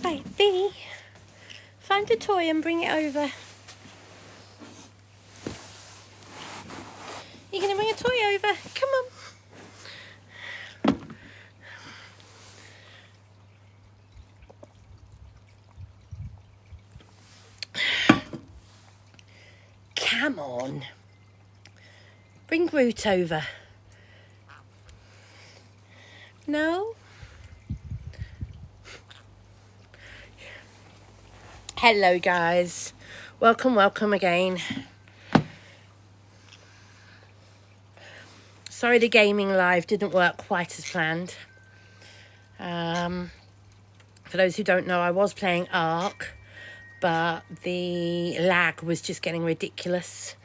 Right, Bee, find a toy and bring it over. You're going to bring a toy over. Come on. Come on. Bring Groot over. No? Hello, guys. Welcome again. Sorry the gaming live didn't work quite as planned. For those who don't know, I was playing Ark, but the lag was just getting ridiculous,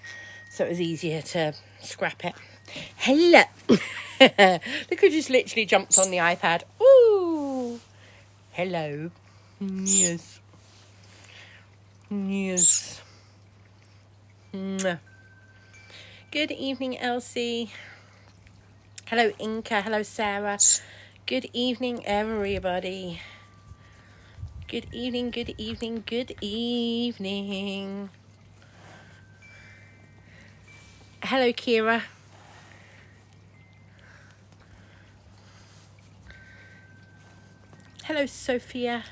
so it was easier to scrap it. Hello. Look who just literally jumped on the iPad. Ooh. Hello. Yes. Yes. Mwah. Good evening, Elsie. Hello, Inca. Hello, Sarah. Good evening, everybody. Good evening, good evening, good evening. Hello, Kira. Hello, Sophia.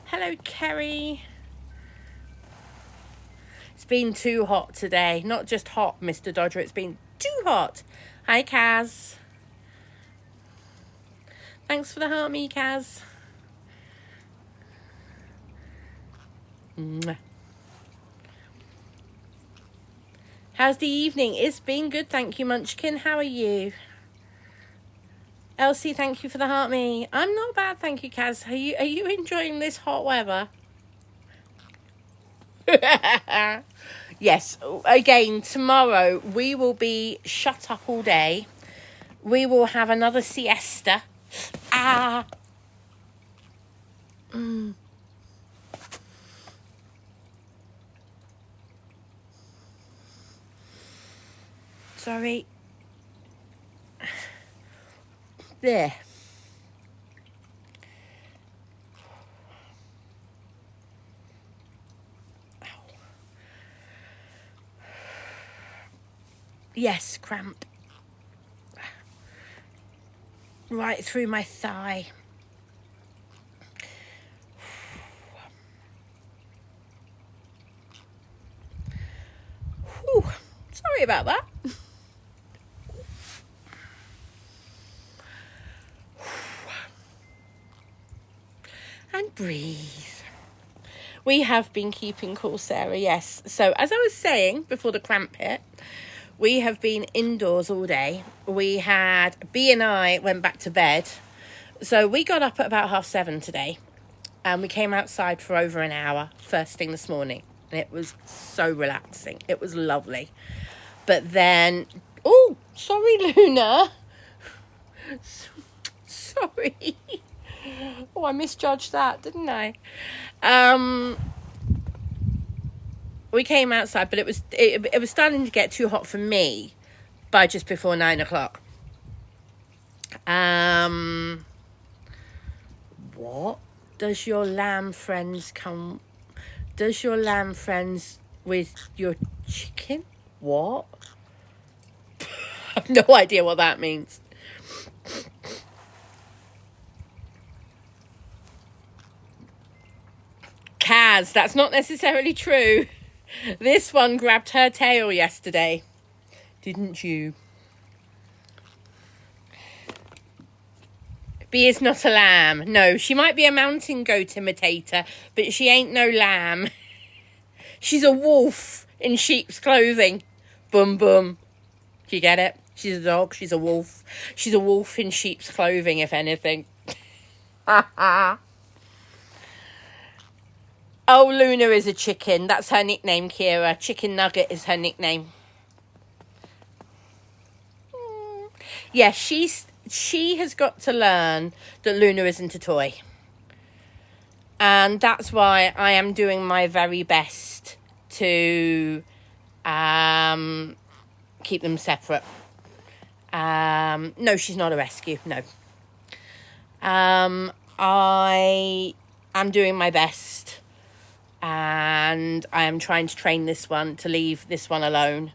Hello, Kerry. It's been too hot today. Not just hot, Mr. Dodger. It's been too hot. Hi, Kaz. Thanks for the heart, me, Kaz. Mwah. How's the evening? It's been good, thank you, Munchkin. How are you? Elsie, thank you for the heart, me. I'm not bad, thank you, Kaz. Are you enjoying this hot weather? Yes, again, tomorrow we will be shut up all day. We will have another siesta. Sorry. There. Yes, cramp. Right through my thigh. Whew. Sorry about that. And breathe. We have been keeping cool, Sarah, yes. So, as I was saying before the cramp hit, we have been indoors all day. We had, B and I went back to bed. So, we got up at about 7:30 today. And we came outside for over an hour, first thing this morning. And it was so relaxing. It was lovely. But then, oh, sorry, Luna. Sorry. Oh, I misjudged that, didn't I? We came outside, but it was starting to get too hot for me by just before 9 o'clock. What? Does your lamb friends with your chicken? What? I have no idea what that means. Kaz, that's not necessarily true. This one grabbed her tail yesterday. Didn't you? B is not a lamb. No, she might be a mountain goat imitator, but she ain't no lamb. She's a wolf in sheep's clothing. Boom, boom. Do you get it? She's a dog. She's a wolf. She's a wolf in sheep's clothing, if anything. Oh, Luna is a chicken. That's her nickname, Kira. Chicken Nugget is her nickname. Yeah, she has got to learn that Luna isn't a toy. And that's why I am doing my very best to keep them separate. No, she's not a rescue. No. I'm doing my best, and I am trying to train this one to leave this one alone.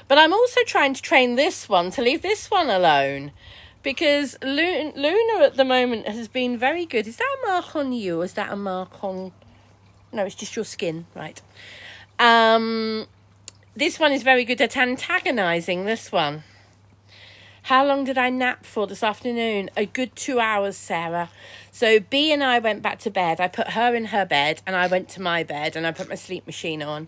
But I'm also trying to train this one to leave this one alone, because Luna at the moment has been very good. Is that a mark on you, or is that a mark on... No, it's just your skin, right. This one is very good at antagonising this one. How long did I nap for this afternoon? A good 2 hours, Sarah. So B and I went back to bed. I put her in her bed and I went to my bed and I put my sleep machine on.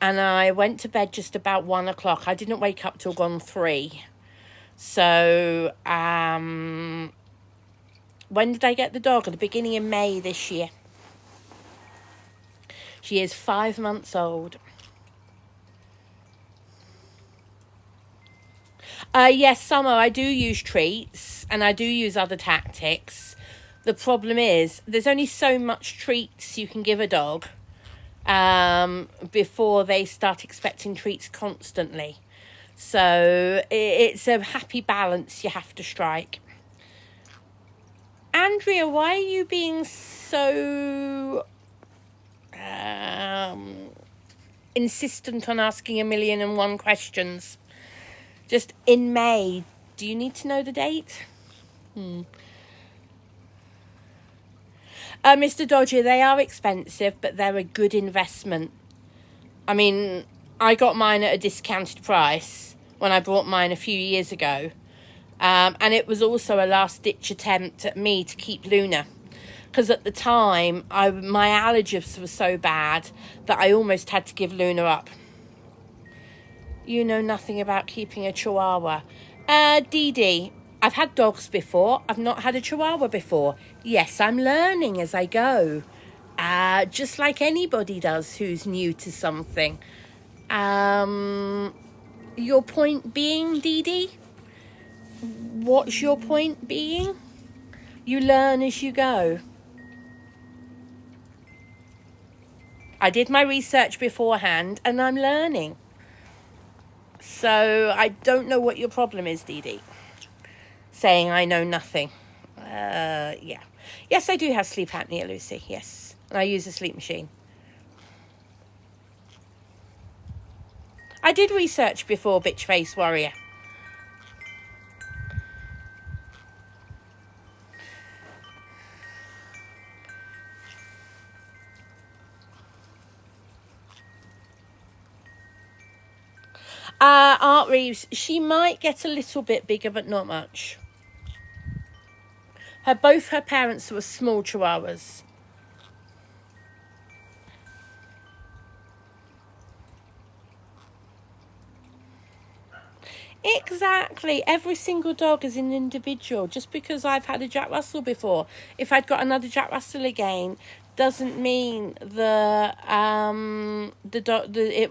And I went to bed just about 1 o'clock. I didn't wake up till gone 3. So, when did I get the dog? At the beginning of May this year. She is 5 months old. Yes, Summer, I do use treats and I do use other tactics. The problem is there's only so much treats you can give a dog before they start expecting treats constantly. So it's a happy balance you have to strike. Andrea, why are you being so insistent on asking 1,000,001 questions? Just in May. Do you need to know the date? Mr. Dodger, they are expensive, but they're a good investment. I mean, I got mine at a discounted price when I bought mine a few years ago. And it was also a last-ditch attempt at me to keep Luna. Because at the time, my allergies were so bad that I almost had to give Luna up. You know nothing about keeping a Chihuahua. Dee Dee, I've had dogs before. I've not had a Chihuahua before. Yes, I'm learning as I go. Just like anybody does who's new to something. Your point being, Dee Dee? What's your point being? You learn as you go. I did my research beforehand and I'm learning. So I don't know what your problem is, Dee Dee. Saying I know nothing. Yeah. Yes, I do have sleep apnea, Lucy. Yes. And I use a sleep machine. I did research before, Bitch Face Warrior. Art Reeves, she might get a little bit bigger, but not much. Both her parents were small Chihuahuas. Exactly. Every single dog is an individual. Just because I've had a Jack Russell before, if I'd got another Jack Russell again, doesn't mean it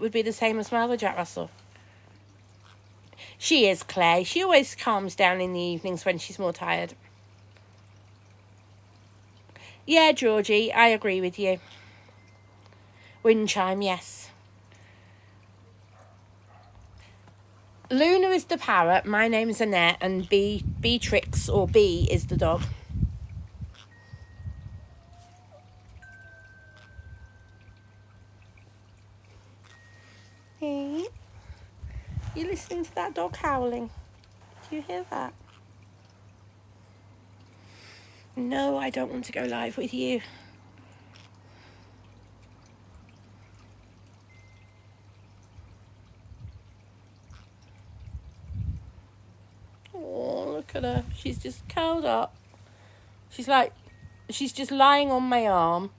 would be the same as my other Jack Russell. She is, Clay. She always calms down in the evenings when she's more tired. Yeah, Georgie, I agree with you. Wind chime, yes. Luna is the parrot, my name is Annette, and Beatrix, or B, is the dog. Hey, you listening to that dog howling? Do you hear that? No, I don't want to go live with you. Oh, look at her. She's just curled up. She's just lying on my arm.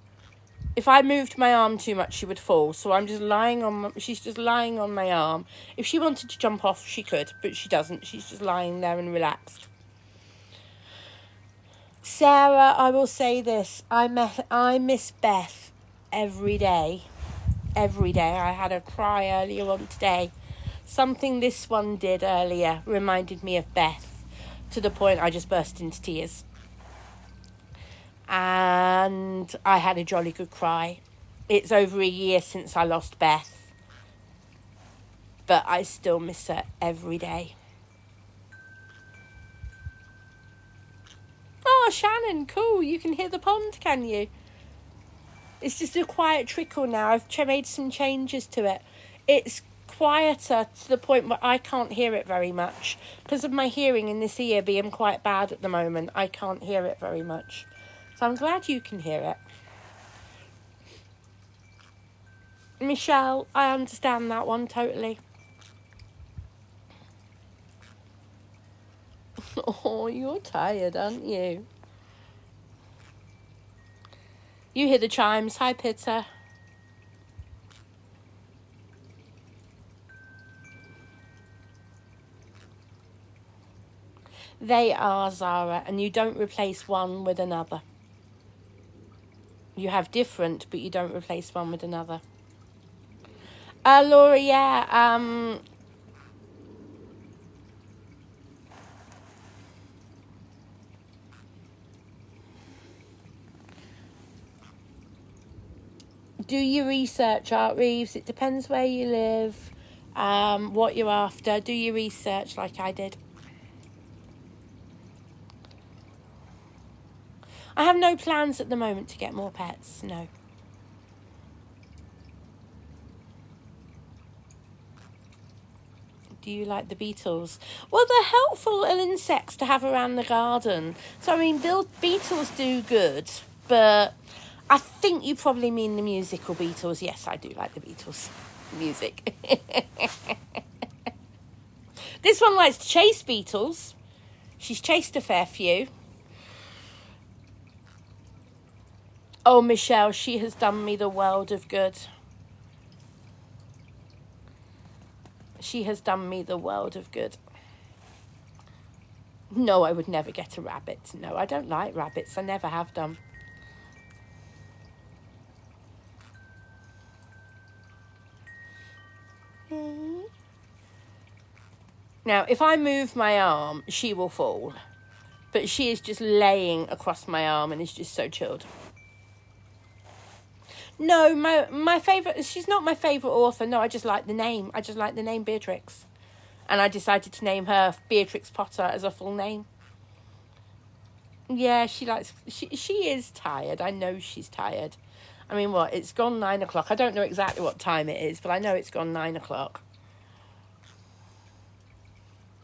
If I moved my arm too much, she would fall. So she's just lying on my arm. If she wanted to jump off, she could, but she doesn't. She's just lying there and relaxed. Sarah, I will say this. I miss Beth every day. Every day. I had a cry earlier on today. Something this one did earlier reminded me of Beth, to the point I just burst into tears. And I had a jolly good cry. It's over a year since I lost Beth, but I still miss her every day. Oh, Shannon, cool. You can hear the pond, can you? It's just a quiet trickle now. I've made some changes to it. It's quieter to the point where I can't hear it very much. Because of my hearing in this ear being quite bad at the moment, I can't hear it very much. So I'm glad you can hear it. Michelle, I understand that one totally. Oh, you're tired, aren't you? You hear the chimes. Hi, Pitta. They are, Zara, and you don't replace one with another. You have different, but you don't replace one with another. Laura, yeah, do your research, Art Reeves. It depends where you live, what you're after. Do your research like I did. I have no plans at the moment to get more pets, no. Do you like the beetles? Well, they're helpful little insects to have around the garden. So, I mean, beetles do good, but I think you probably mean the musical beetles. Yes, I do like the Beatles music. This one likes to chase beetles. She's chased a fair few. Oh, Michelle, she has done me the world of good. She has done me the world of good. No, I would never get a rabbit. No, I don't like rabbits. I never have done. Now, if I move my arm, she will fall. But she is just laying across my arm and is just so chilled. No, my favourite... She's not my favourite author. No, I just like the name. I just like the name Beatrix. And I decided to name her Beatrix Potter as a full name. Yeah, she is tired. I know she's tired. I mean, what? It's gone 9 o'clock. I don't know exactly what time it is, but I know it's gone 9 o'clock.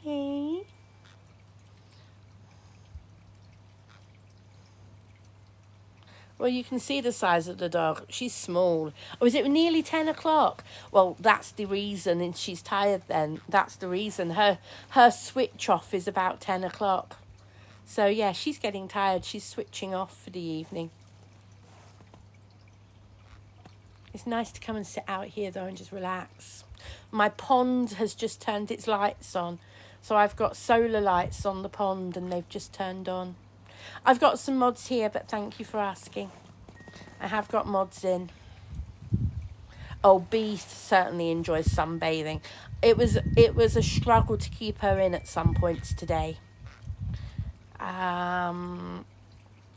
Hey. Well, you can see the size of the dog. She's small. Oh, is it nearly 10 o'clock? Well, that's the reason, and she's tired then. That's the reason. Her switch off is about 10 o'clock. So, yeah, she's getting tired. She's switching off for the evening. It's nice to come and sit out here, though, and just relax. My pond has just turned its lights on. So I've got solar lights on the pond, and they've just turned on. I've got some mods here, but thank you for asking. I have got mods in. Oh, Bee certainly enjoys sunbathing. It was a struggle to keep her in at some points today.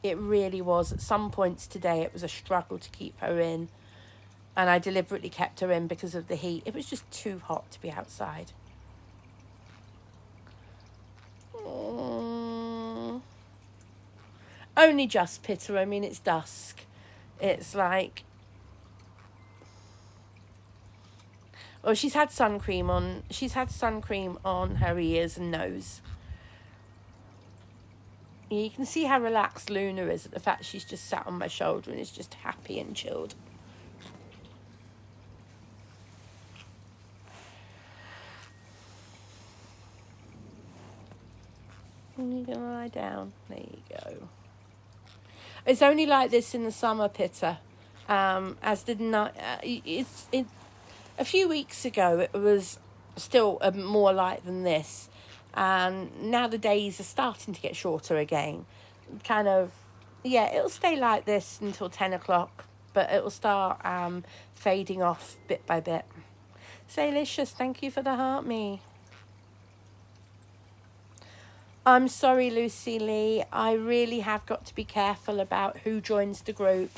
It really was. At some points today, it was a struggle to keep her in. And I deliberately kept her in because of the heat. It was just too hot to be outside. Only just, Pitter. I mean, it's dusk. It's like... Well, she's had sun cream on. She's had sun cream on her ears and nose. You can see how relaxed Luna is at the fact she's just sat on my shoulder and is just happy and chilled. And you're going to lie down. There you go. It's only like this in the summer, Pitter. As did not... a few weeks ago, it was still more light than this. And now the days are starting to get shorter again. Kind of... Yeah, it'll stay like this until 10 o'clock. But it'll start fading off bit by bit. Saylicious, thank you for the heart me. I'm sorry, Lucy Lee. I really have got to be careful about who joins the group.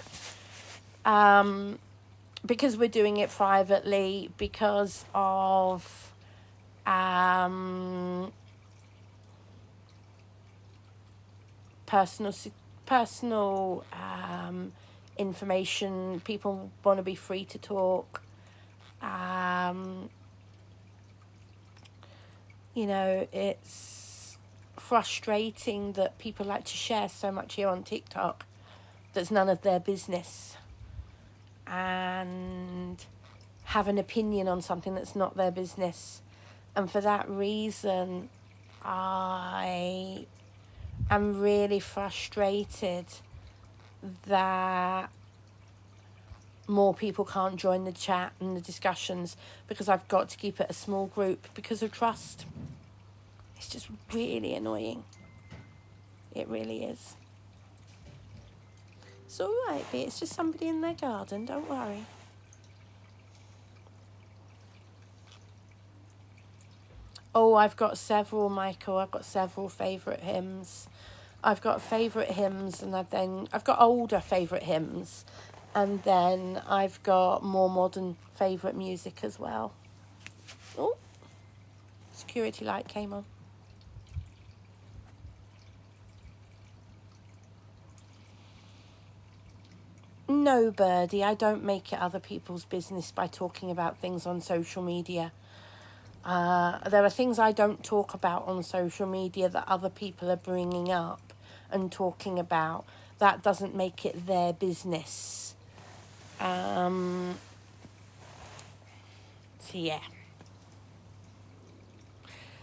Because we're doing it privately, because of personal information. People want to be free to talk. You know, it's frustrating that people like to share so much here on TikTok that's none of their business, and have an opinion on something that's not their business. And for that reason, I am really frustrated that more people can't join the chat and the discussions, because I've got to keep it a small group because of trust. It's just really annoying. It really is. It's all right, B. It's just somebody in their garden. Don't worry. Oh, I've got several, Michael. I've got several favourite hymns. I've got favourite hymns, and I've got older favourite hymns, and then I've got more modern favourite music as well. Oh, security light came on. No, Birdie, I don't make it other people's business by talking about things on social media. There are things I don't talk about on social media that other people are bringing up and talking about. That doesn't make it their business. So yeah.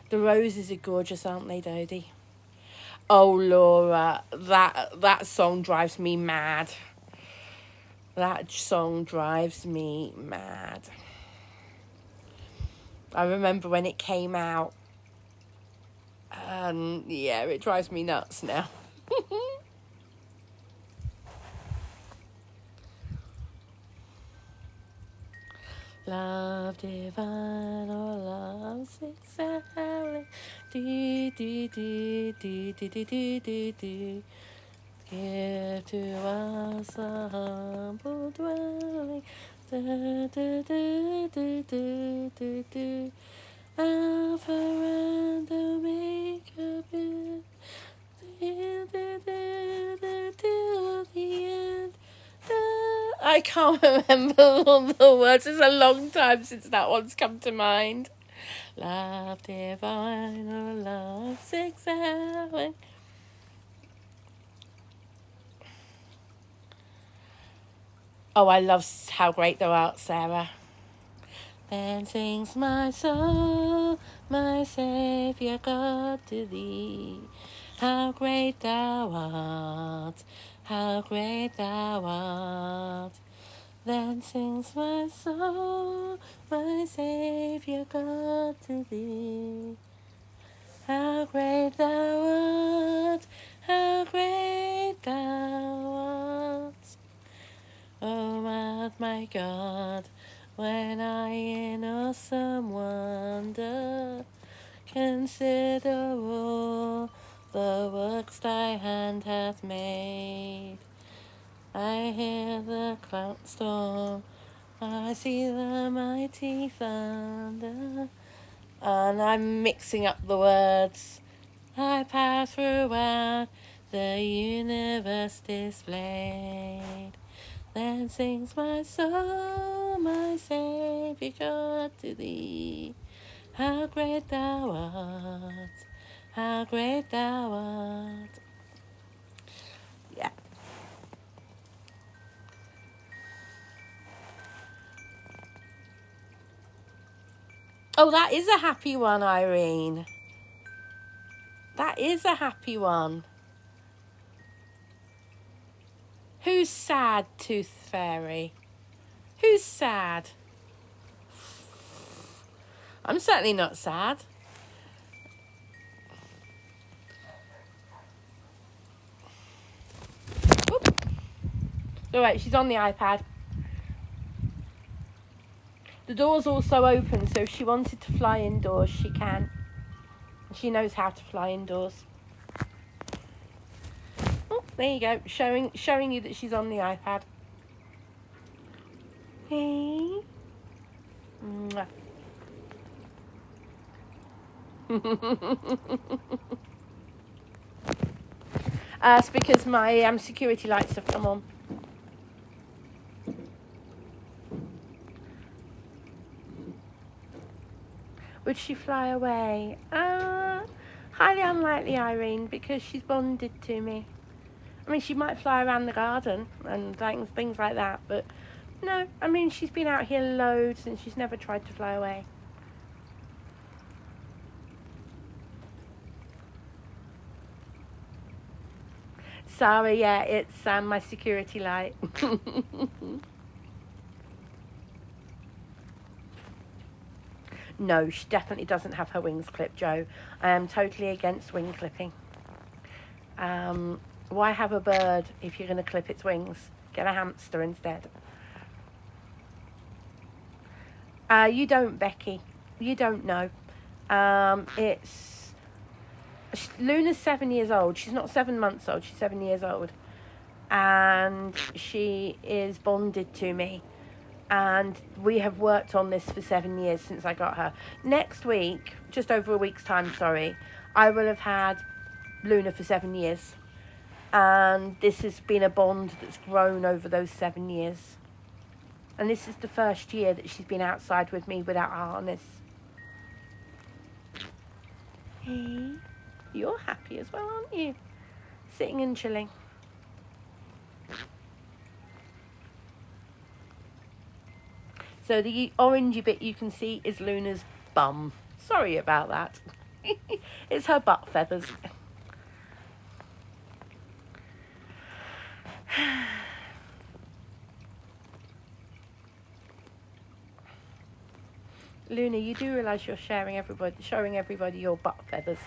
The roses are gorgeous, aren't they, Dodie? Oh, Laura, that song drives me mad. That song drives me mad. I remember when it came out. Yeah, it drives me nuts now. Love divine or love excelling. Do, do, do, do, do, do, do, do, do. Give to us a humble dwelling. Do, do, do, do, do, do, do. Alpha and Omega, till the end. I can't remember all the words. It's a long time since that one's come to mind. Love divine or love excelling. Oh, I love How Great Thou Art, Sarah. Then sings my soul, my Saviour God, to thee. How great thou art, how great thou art. Then sings my soul, my Saviour God, to thee. How great thou art, how great thou art. Oh, my God, when I in awesome wonder consider all the works thy hand hath made. I hear the cloud storm, I see the mighty thunder, and I'm mixing up the words. I pass throughout the universe displayed. Then sings my soul, my Saviour God, to thee. How great thou art, how great thou art. Yeah. Oh, that is a happy one, Irene. That is a happy one. Who's sad, Tooth Fairy? Who's sad? I'm certainly not sad. Oop. All right, she's on the iPad. The door's also open, so if she wanted to fly indoors, she can. She knows how to fly indoors. Oh, there you go, showing you that she's on the iPad. Hey. Mwah. It's because my security lights have come on. Would she fly away? Highly unlikely, Irene, because she's bonded to me. I mean, she might fly around the garden and things like that, but no, I mean, she's been out here loads and she's never tried to fly away. Sarah, yeah, it's my security light. No, she definitely doesn't have her wings clipped, Joe. I am totally against wing clipping. Why have a bird if you're going to clip its wings? Get a hamster instead. You don't, Becky. You don't know. Luna's 7 years old. She's not 7 months old. She's 7 years old. And she is bonded to me. And we have worked on this for 7 years since I got her. Next week, just over a week's time, sorry, I will have had Luna for 7 years. And this has been a bond that's grown over those 7 years. And this is the first year that she's been outside with me without a harness. Hey, you're happy as well, aren't you? Sitting and chilling. So the orangey bit you can see is Luna's bum. Sorry about that. It's her butt feathers. Luna, you do realise you're showing everybody your butt feathers.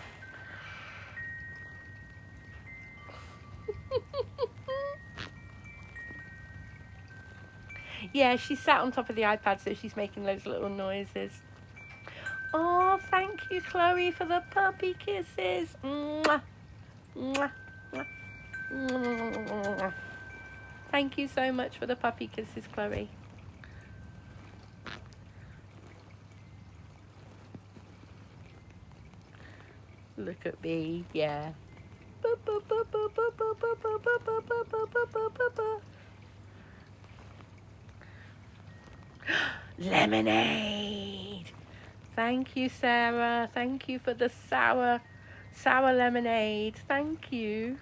Yeah, she sat on top of the iPad, so she's making those little noises. Oh, thank you, Chloe, for the puppy kisses. Mwah. Mwah. Mwah. Mwah. Thank you so much for the puppy kisses, Chloe. Look at me, yeah. Lemonade. Thank you, Sarah. Thank you for the sour lemonade. Thank you.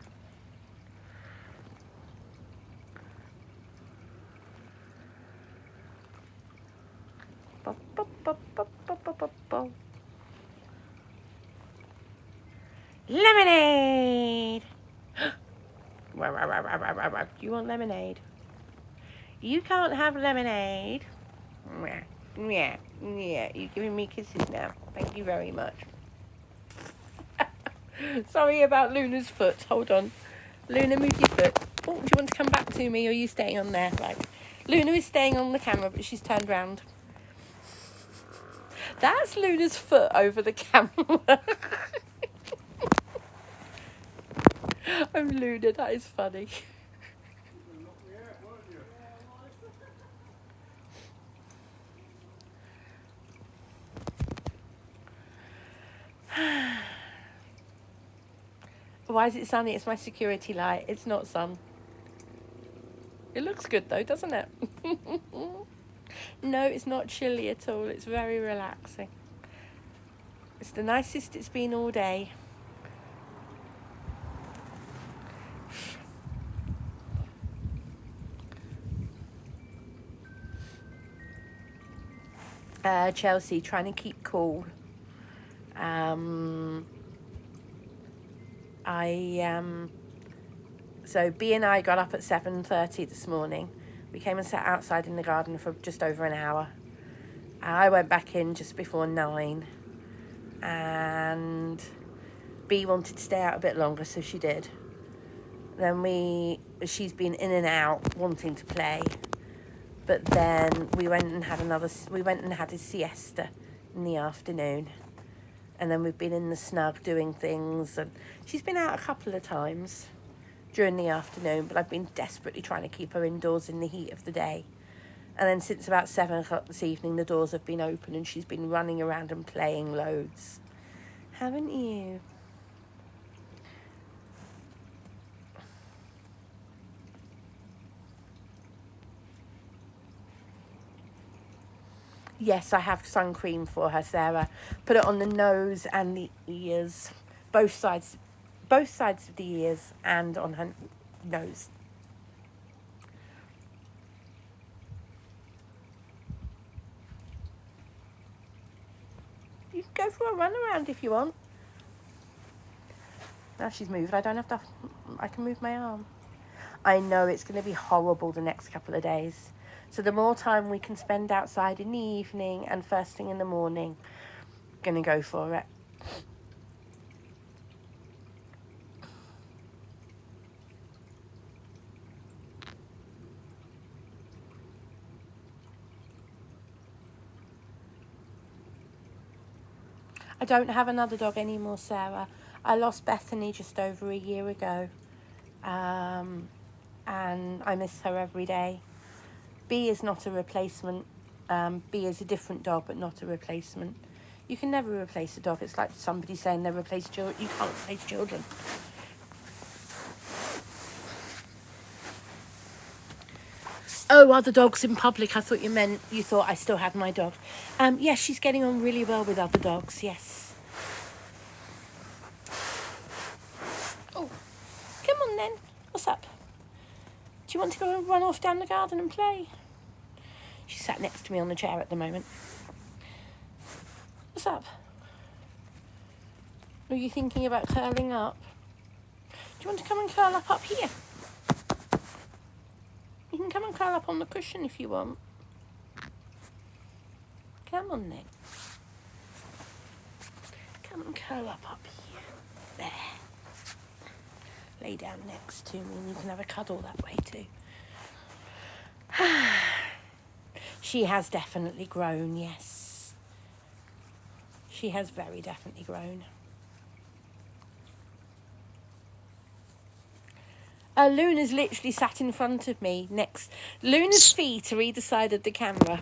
Lemonade. Do you want lemonade? You can't have lemonade. Yeah. You're giving me kisses now. Thank you very much. Sorry about Luna's foot. Hold on. Luna, move your foot. Oh, do you want to come back to me, or are you staying on there? Right. Luna is staying on the camera, but she's turned round. That's Luna's foot over the camera. Oh, Luna, that is funny. Why is it sunny? It's my security light. It's not sun. It looks good though, doesn't it? No, it's not chilly at all. It's very relaxing. It's the nicest it's been all day. Chelsea, trying to keep cool. So B and I got up at 7:30 this morning. We came and sat outside in the garden for just over an hour. I went back in just before 9, and B wanted to stay out a bit longer, so she did. Then she's been in and out wanting to play, but then we went and had a siesta in the afternoon, and then we've been in the snug doing things, and she's been out a couple of times during the afternoon, but I've been desperately trying to keep her indoors in the heat of the day. And then since about 7 o'clock this evening, the doors have been open and she's been running around and playing loads. Haven't you? Yes, I have sun cream for her, Sarah. Put it on the nose and the ears, both sides of the ears and on her nose. You can go for a run around if you want. Now she's moved. I can move my arm. I know it's going to be horrible the next couple of days. So the more time we can spend outside in the evening and first thing in the morning, going to go for it. I don't have another dog anymore, Sarah. I lost Bethany just over a year ago. And I miss her every day. B is not a replacement. B is a different dog, but not a replacement. You can never replace a dog. It's like somebody saying they replace children. You can't replace children. Oh, other dogs in public. I thought you thought I still had my dog. Yes, she's getting on really well with other dogs. Yes. Oh, come on then. What's up? Do you want to go and run off down the garden and play? She sat next to me on the chair at the moment. What's up? Are you thinking about curling up? Do you want to come and curl up here? You can come and curl up on the cushion if you want. Come on then. Come and curl up here. There. Lay down next to me and you can have a cuddle that way too. She has definitely grown, yes. She has very definitely grown. Luna's literally sat in front of me next. Luna's feet are either side of the camera.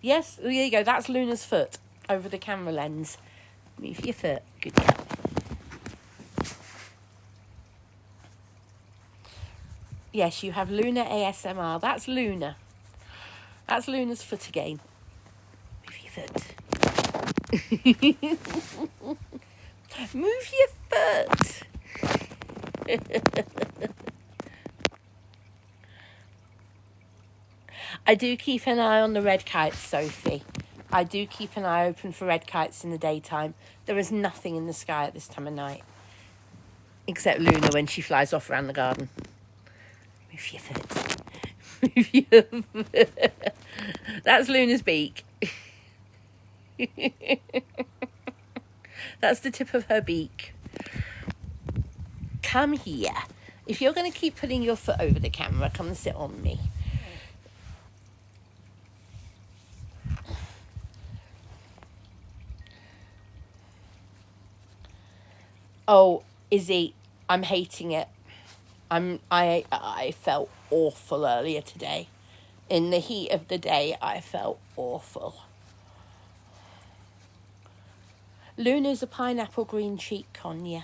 Yes, there you go. That's Luna's foot over the camera lens. Move your foot. Good girl. Yes, you have Luna ASMR. That's Luna. That's Luna's foot again. Move your foot. Move your foot. I do keep an eye on the red kites, Sophie. I do keep an eye open for red kites in the daytime. There is nothing in the sky at this time of night. Except Luna when she flies off around the garden. Move your foot. Move your foot. That's Luna's beak. That's the tip of her beak. Come here. If you're going to keep putting your foot over the camera, come and sit on me. Oh, Izzy, I'm hating it. I felt awful earlier today. In the heat of the day, I felt awful. Luna's a pineapple green cheek conure.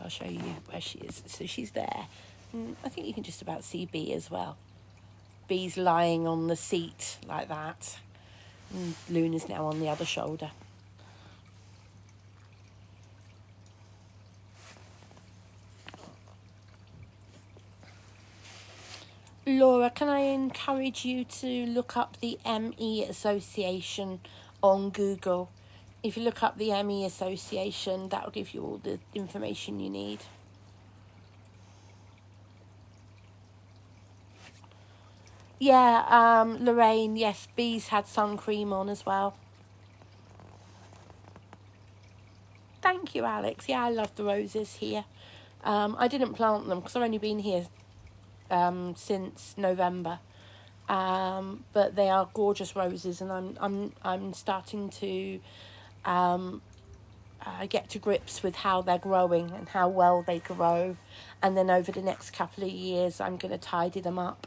I'll show you where she is. So she's there. I think you can just about see B as well. B's lying on the seat like that. And Luna's now on the other shoulder. Laura, can I encourage you to look up the ME Association on Google? If you look up the ME Association, that'll give you all the information you need. Yeah, Lorraine, yes, B's had sun cream on as well. Thank you, Alex. Yeah, I love the roses here. I didn't plant them because I've only been here since November, but they are gorgeous roses, and I'm starting to get to grips with how they're growing and how well they grow, and then over the next couple of years I'm going to tidy them up.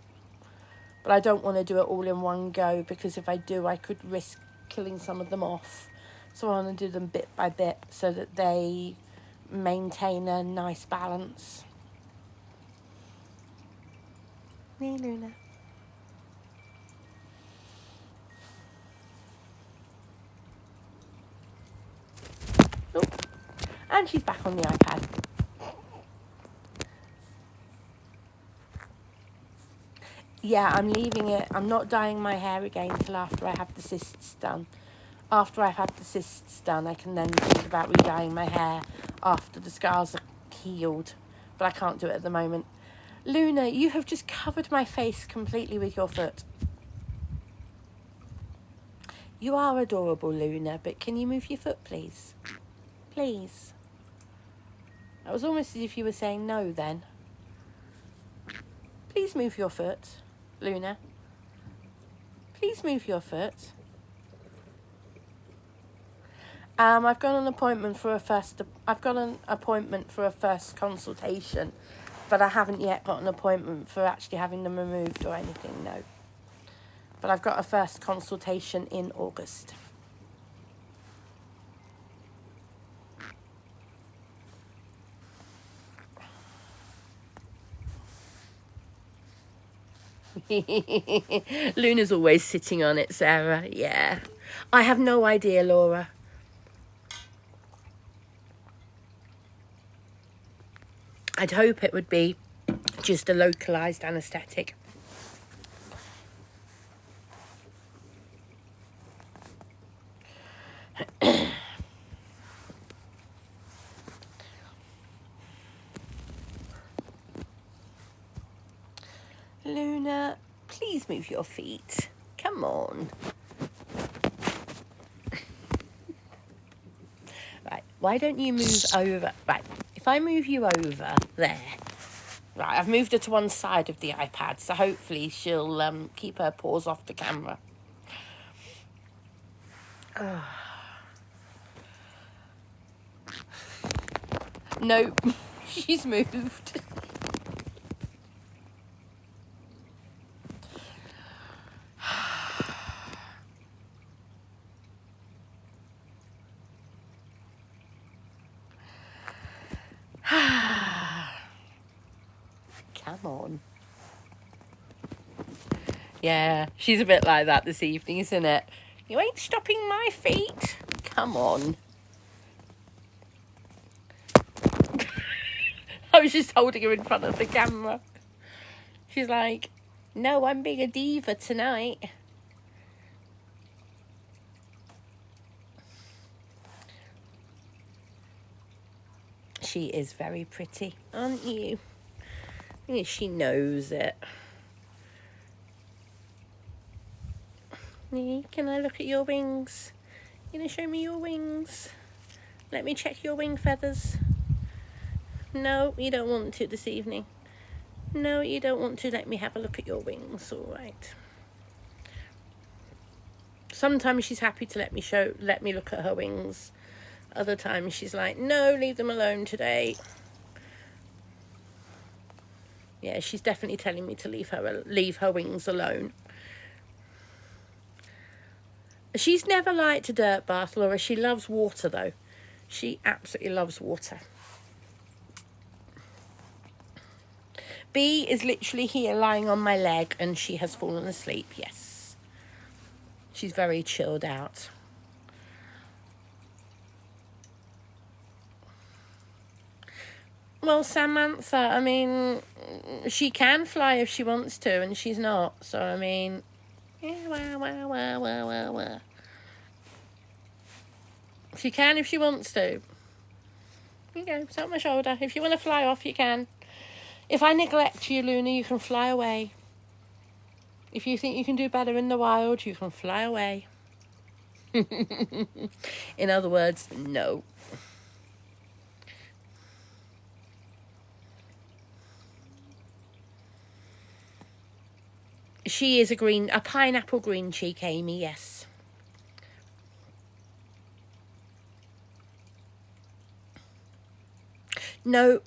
But I don't want to do it all in one go, because if I do, I could risk killing some of them off. So I want to do them bit by bit so that they maintain a nice balance. Me, Luna. Oh, and she's back on the iPad. Yeah, I'm leaving it. I'm not dyeing my hair again till after I have the cysts done. After I've had the cysts done, I can then think about re-dyeing my hair after the scars are healed. But I can't do it at the moment. Luna, you have just covered my face completely with your foot. You are adorable, Luna, but can you move your foot, please? Please. That was almost as if you were saying no then. Please move your foot, Luna. Please move your foot. I've got an appointment for a first consultation, but I haven't yet got an appointment for actually having them removed or anything, no. But I've got a first consultation in August. Luna's always sitting on it, Sarah. Yeah. I have no idea, Laura. I'd hope it would be just a localised anaesthetic. Luna, please move your feet. Come on. Right, why don't you move over? Right, if I move you over there. Right, I've moved her to one side of the iPad, so hopefully she'll keep her paws off the camera. Oh. No, she's moved. Come on. Yeah, she's a bit like that this evening, isn't it? You ain't stopping my feet. Come on. I was just holding her in front of the camera. She's like, no, I'm being a diva tonight. She is very pretty, aren't you? Yeah, she knows it. Can I look at your wings? You gonna show me your wings? Let me check your wing feathers. No, you don't want to this evening. No, you don't want to. Let me have a look at your wings. All right. Sometimes she's happy to let me look at her wings. Other times she's like, no, leave them alone today. Yeah, she's definitely telling me to leave her wings alone. She's never liked a dirt bath, Laura. She loves water, though. She absolutely loves water. B is literally here lying on my leg, and she has fallen asleep, yes. She's very chilled out. Well, Samantha, I mean, she can fly if she wants to, and she's not. So, I mean, yeah, she can if she wants to. Here you go, it's on my shoulder. If you want to fly off, you can. If I neglect you, Luna, you can fly away. If you think you can do better in the wild, you can fly away. In other words, no. She is a pineapple green cheek, Amy, yes. No,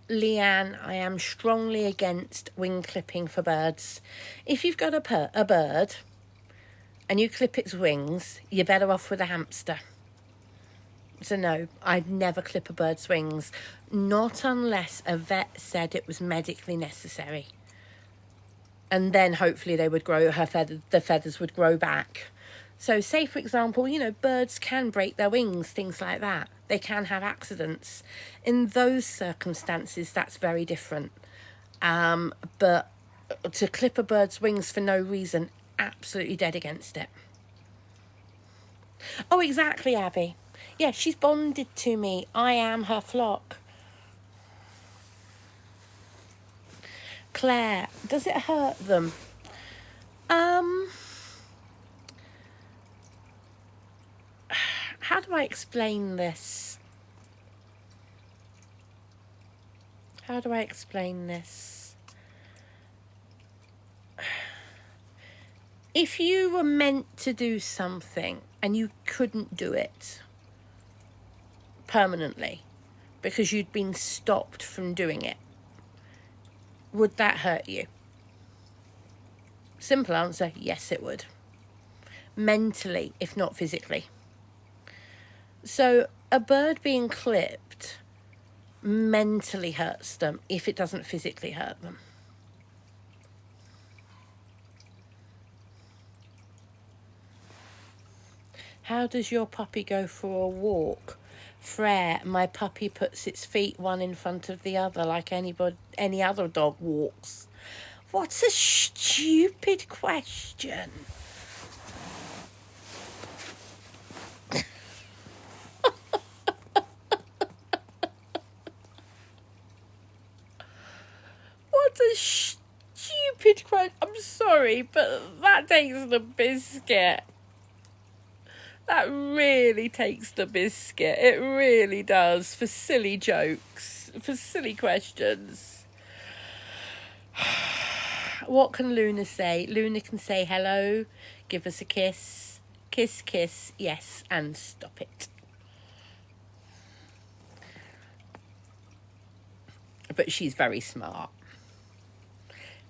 Leanne, I am strongly against wing clipping for birds. If you've got a bird and you clip its wings, you're better off with a hamster. So no, I'd never clip a bird's wings, not unless a vet said it was medically necessary. and then hopefully they would grow, the feathers would grow back. So say, for example, you know, birds can break their wings, things like that. They can have accidents. In those circumstances, that's very different. But to clip a bird's wings for no reason, absolutely dead against it. Oh, exactly, Abby. Yeah, she's bonded to me. I am her flock. Claire, does it hurt them? How do I explain this? How do I explain this? If you were meant to do something and you couldn't do it permanently because you'd been stopped from doing it, would that hurt you? Simple answer, yes, it would. Mentally, if not physically. So a bird being clipped mentally hurts them if it doesn't physically hurt them. How does your puppy go for a walk? Frere, my puppy puts its feet one in front of the other like any other dog walks. What a stupid question. What a stupid question. I'm sorry, but that takes the biscuit. That really takes the biscuit. It really does, for silly jokes, for silly questions. What can Luna say? Luna can say hello, give us a kiss, kiss, kiss, yes, and stop it. But she's very smart.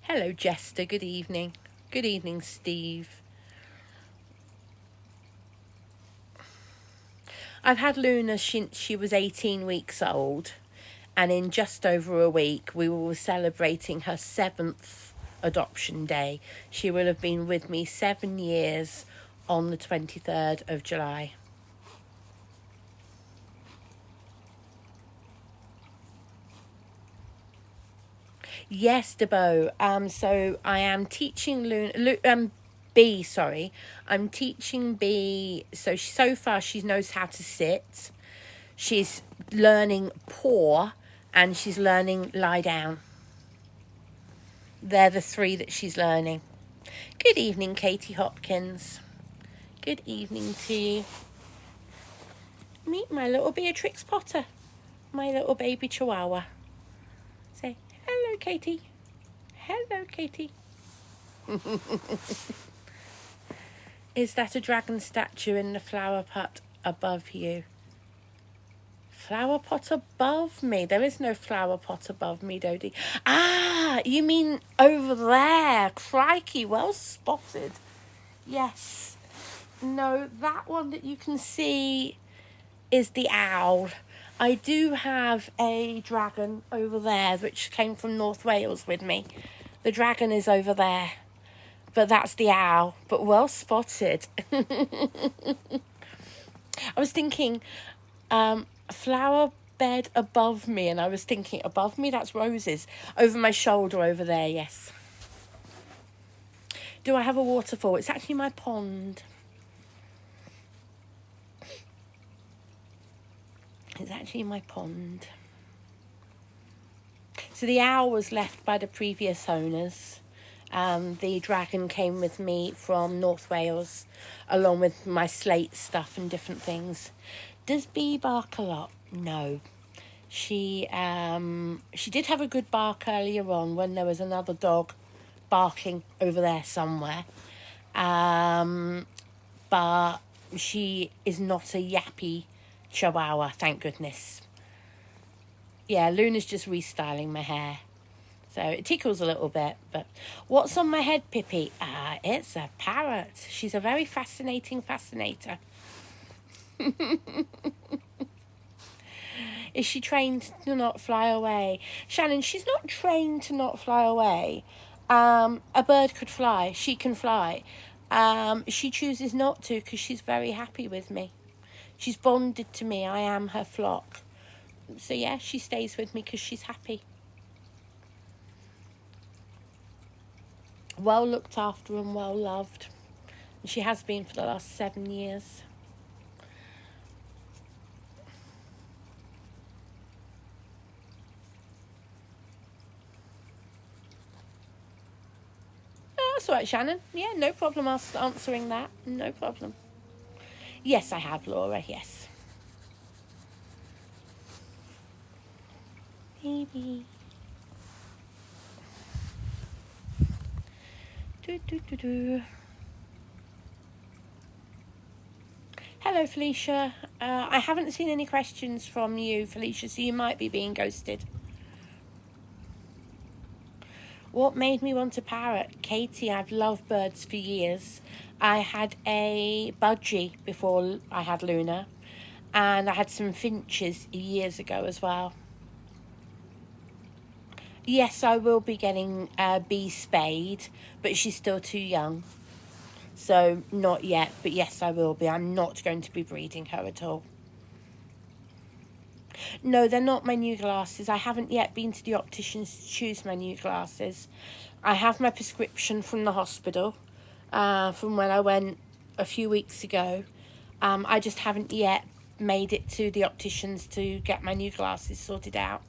Hello, Jester. Good evening. Good evening, Steve. I've had Luna since she was 18 weeks old, and in just over a week we were celebrating her 7th adoption day. She will have been with me 7 years on the 23rd of July. Yes, Debo. So I am teaching B, sorry. I'm teaching B. So far she knows how to sit. She's learning paw, and she's learning lie down. They're the 3 that she's learning. Good evening, Katie Hopkins. Good evening to you. Meet my little Beatrix Potter, my little baby chihuahua. Say, hello, Katie. Hello, Katie. Is that a dragon statue in the flower pot above you? Flower pot above me? There is no flower pot above me, Dodie. Ah, you mean over there. Crikey, well spotted. Yes. No, that one that you can see is the owl. I do have a dragon over there which came from North Wales with me. The dragon is over there, but that's the owl. But well spotted. I was thinking flower bed above me, and I was thinking above me, that's roses. Over my shoulder over there, yes. Do I have a waterfall? It's actually my pond. It's actually my pond. So the owl was left by the previous owners. The dragon came with me from North Wales, along with my slate stuff and different things. Does Bee bark a lot? No. She did have a good bark earlier on when there was another dog barking over there somewhere. But she is not a yappy chihuahua, thank goodness. Yeah, Luna's just restyling my hair, so it tickles a little bit. But what's on my head, Pippi? It's a parrot. She's a very fascinating fascinator. Is she trained to not fly away? Shannon, she's not trained to not fly away. A bird could fly. She can fly. She chooses not to because she's very happy with me. She's bonded to me. I am her flock. So yeah, she stays with me because she's happy. Well looked after and well loved. And she has been for the last 7 years. That's all right, Shannon. Yeah, no problem answering that. No problem. Yes, I have, Laura. Yes. Maybe. Hello, Felicia. I haven't seen any questions from you, Felicia, so you might be being ghosted. What made me want a parrot? Katie, I've loved birds for years. I had a budgie before I had Luna, and I had some finches years ago as well. Yes, I will be getting a bee spayed, but she's still too young. So not yet, but yes, I will be. I'm not going to be breeding her at all. No, they're not my new glasses. I haven't yet been to the opticians to choose my new glasses. I have my prescription from the hospital, from when I went a few weeks ago. I just haven't yet made it to the opticians to get my new glasses sorted out.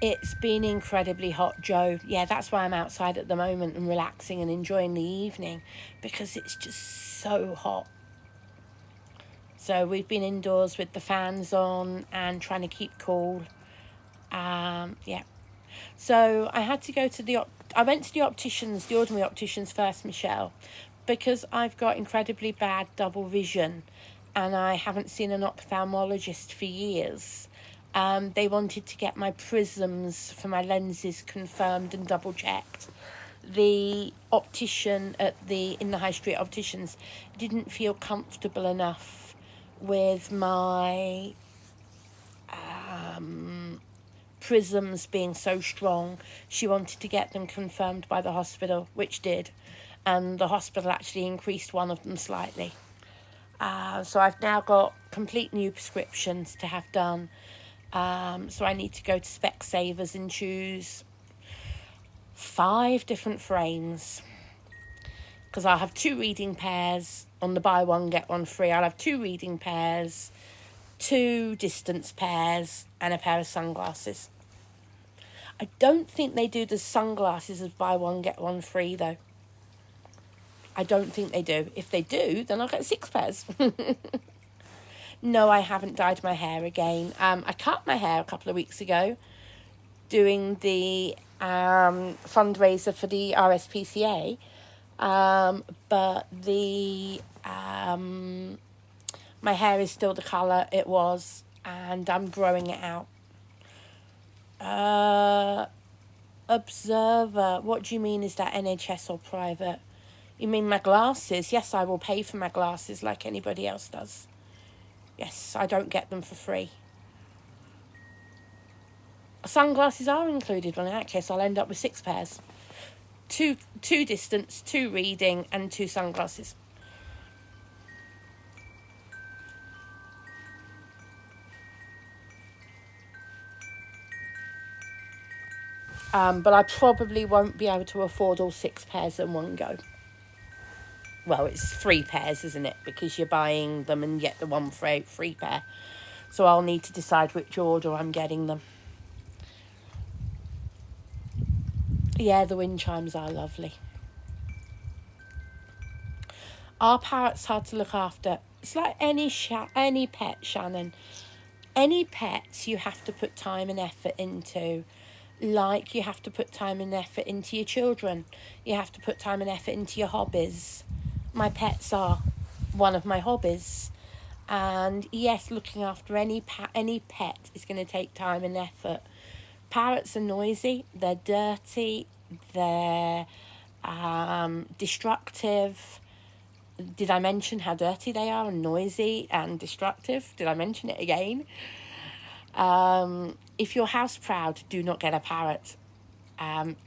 It's been incredibly hot, Joe. Yeah, that's why I'm outside at the moment and relaxing and enjoying the evening, because it's just so hot. So we've been indoors with the fans on and trying to keep cool. Yeah. So I had to go to I went to the opticians, the ordinary opticians first, Michelle, because I've got incredibly bad double vision and I haven't seen an ophthalmologist for years. They wanted to get my prisms for my lenses confirmed and double checked. The optician in the high street opticians didn't feel comfortable enough with my prisms being so strong. She wanted to get them confirmed by the hospital, which did, and the hospital actually increased one of them slightly. So I've now got complete new prescriptions to have done. So I need to go to Specsavers and choose 5 different frames, because I'll have 2 reading pairs on the buy one get one free. I'll have 2 reading pairs, 2 distance pairs, and a pair of sunglasses. I don't think they do the sunglasses as buy one get one free though. I don't think they do. If they do, then I'll get 6 pairs. No, I haven't dyed my hair again. I cut my hair a couple of weeks ago doing the fundraiser for the RSPCA, but my hair is still the colour it was, and I'm growing it out. Observer, what do you mean? Is that NHS or private? You mean my glasses? Yes, I will pay for my glasses like anybody else does. Yes, I don't get them for free. Sunglasses are included, but in that case I'll end up with 6 pairs. 2 distance, 2 reading, and 2 sunglasses. But I probably won't be able to afford all 6 pairs in one go. Well, it's 3 pairs, isn't it? Because you're buying them and get the one free pair. So I'll need to decide which order I'm getting them. Yeah, the wind chimes are lovely. Are parrots hard to look after? It's like any pet, Shannon. Any pets you have to put time and effort into. Like you have to put time and effort into your children. You have to put time and effort into your hobbies. My pets are one of my hobbies. And yes, looking after any pet is going to take time and effort. Parrots are noisy, they're dirty, they're destructive, Did I mention how dirty they are and noisy and destructive? Did I mention it again? If you're house proud, do not get a parrot.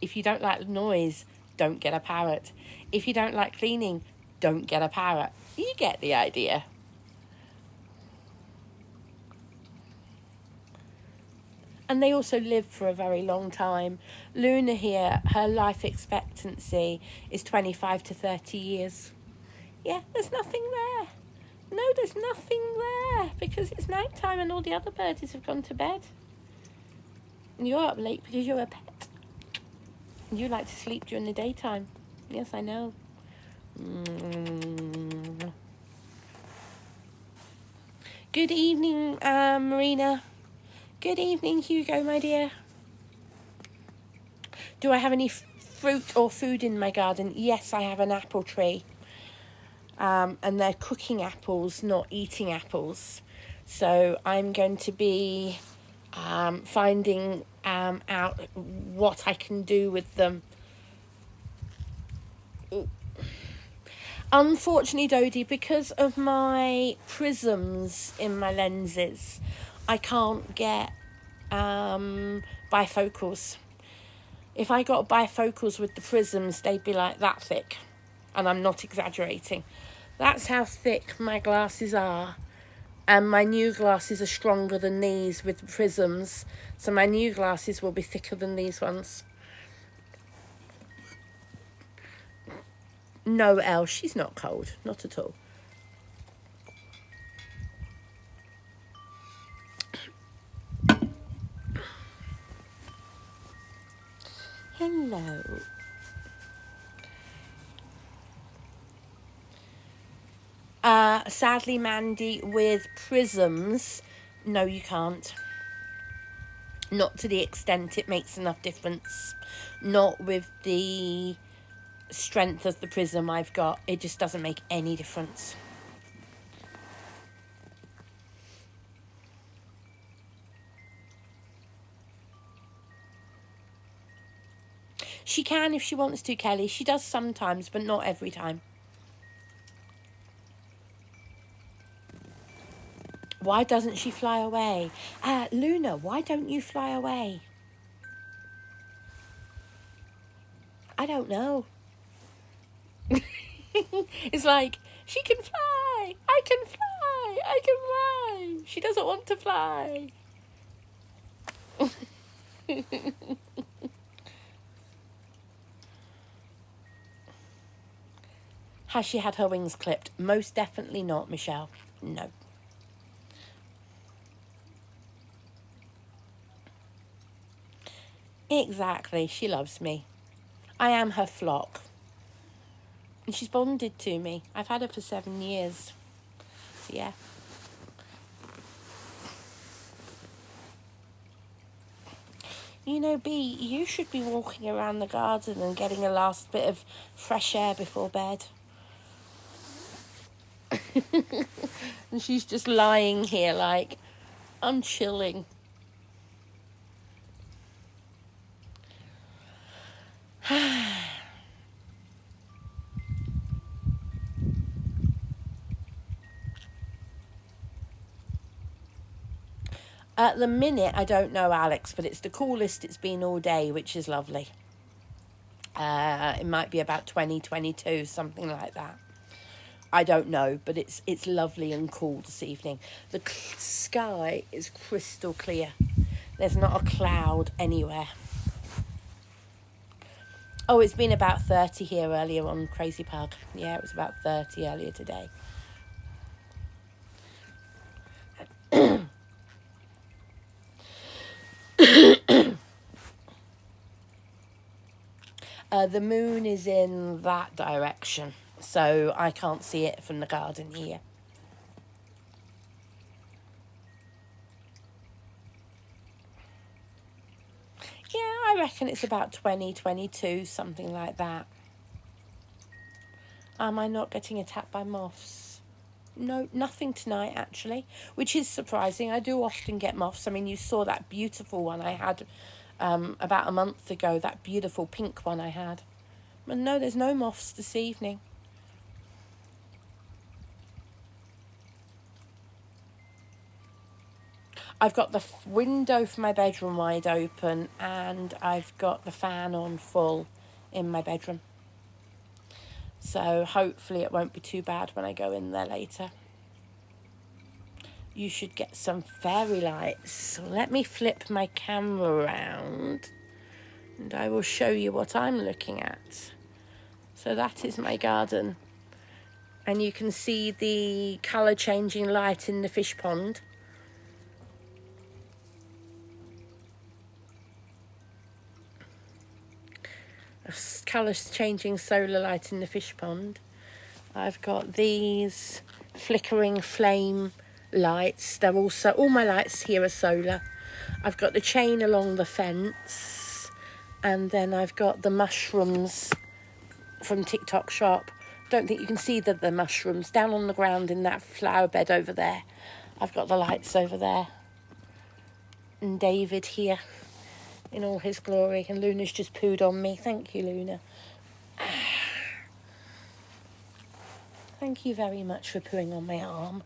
If you don't like the noise, don't get a parrot. If you don't like cleaning, don't get a parrot. You get the idea. And they also live for a very long time. Luna here, her life expectancy is 25 to 30 years. Yeah, there's nothing there. No, there's nothing there because it's night time and all the other birdies have gone to bed. And you're up late because you're a pet. And you like to sleep during the daytime. Yes, I know. Good evening, Marina. Good evening, Hugo, my dear. Do I have any fruit or food in my garden? Yes, I have an apple tree. And they're cooking apples, not eating apples. So I'm going to be finding out what I can do with them. Unfortunately, Dodie, because of my prisms in my lenses, I can't get bifocals. If I got bifocals with the prisms, they'd be like that thick. And I'm not exaggerating. That's how thick my glasses are. And my new glasses are stronger than these with the prisms. So my new glasses will be thicker than these ones. No, Elle, she's not cold. Not at all. Hello. Sadly, Mandy, with prisms, no, you can't. Not to the extent it makes enough difference. Not with the strength of the prism I've got. It just doesn't make any difference. She can if she wants to, Kelly. She does sometimes, but not every time. Why doesn't she fly away? Luna, why don't you fly away? I don't know. It's like, she can fly. I can fly. I can fly. She doesn't want to fly. Has she had her wings clipped? Most definitely not, Michelle. No. Exactly. She loves me. I am her flock. And she's bonded to me. I've had her for 7 years. So, yeah. You know, Bee, you should be walking around the garden and getting a last bit of fresh air before bed. And she's just lying here like, I'm chilling. At the minute, I don't know, Alex, but it's the coolest it's been all day, which is lovely. It might be about 2022, something like that. I don't know, but it's lovely and cool this evening. The sky is crystal clear. There's not a cloud anywhere. Oh, it's been about 30 here earlier on Crazy Pug. Yeah, it was about 30 earlier today. The moon is in that direction, so I can't see it from the garden here. Yeah, I reckon it's about 2022, something like that. Am I not getting attacked by moths? No, nothing tonight, actually, which is surprising. I do often get moths. I mean, you saw that beautiful one I had about a month ago, that beautiful pink one I had. But no, there's no moths this evening. I've got the window for my bedroom wide open, and I've got the fan on full in my bedroom. So hopefully it won't be too bad when I go in there later. You should get some fairy lights. So let me flip my camera around and I will show you what I'm looking at. So that is my garden. And you can see the colour changing light in the fish pond. Colour changing solar light in the fish pond. I've got these flickering flame lights. They're also, all my lights here are solar. I've got the chain along the fence, and then I've got the mushrooms from TikTok Shop. Don't think you can see the mushrooms down on the ground in that flower bed over there. I've got the lights over there, and David here in all his glory, and Luna's just pooed on me. Thank you, Luna. Thank you very much for pooing on my arm.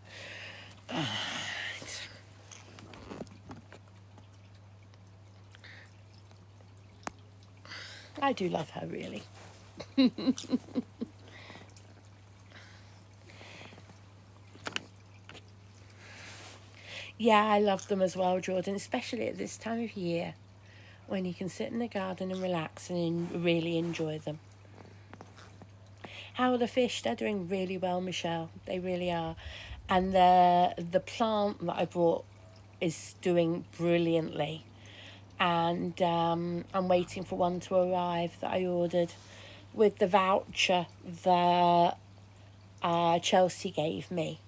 I do love her, really. Yeah, I love them as well, Jordan, especially at this time of year when you can sit in the garden and relax and really enjoy them. How are the fish? They're doing really well, Michelle. They really are. And the plant that I brought is doing brilliantly. And I'm waiting for one to arrive that I ordered with the voucher that Chelsea gave me.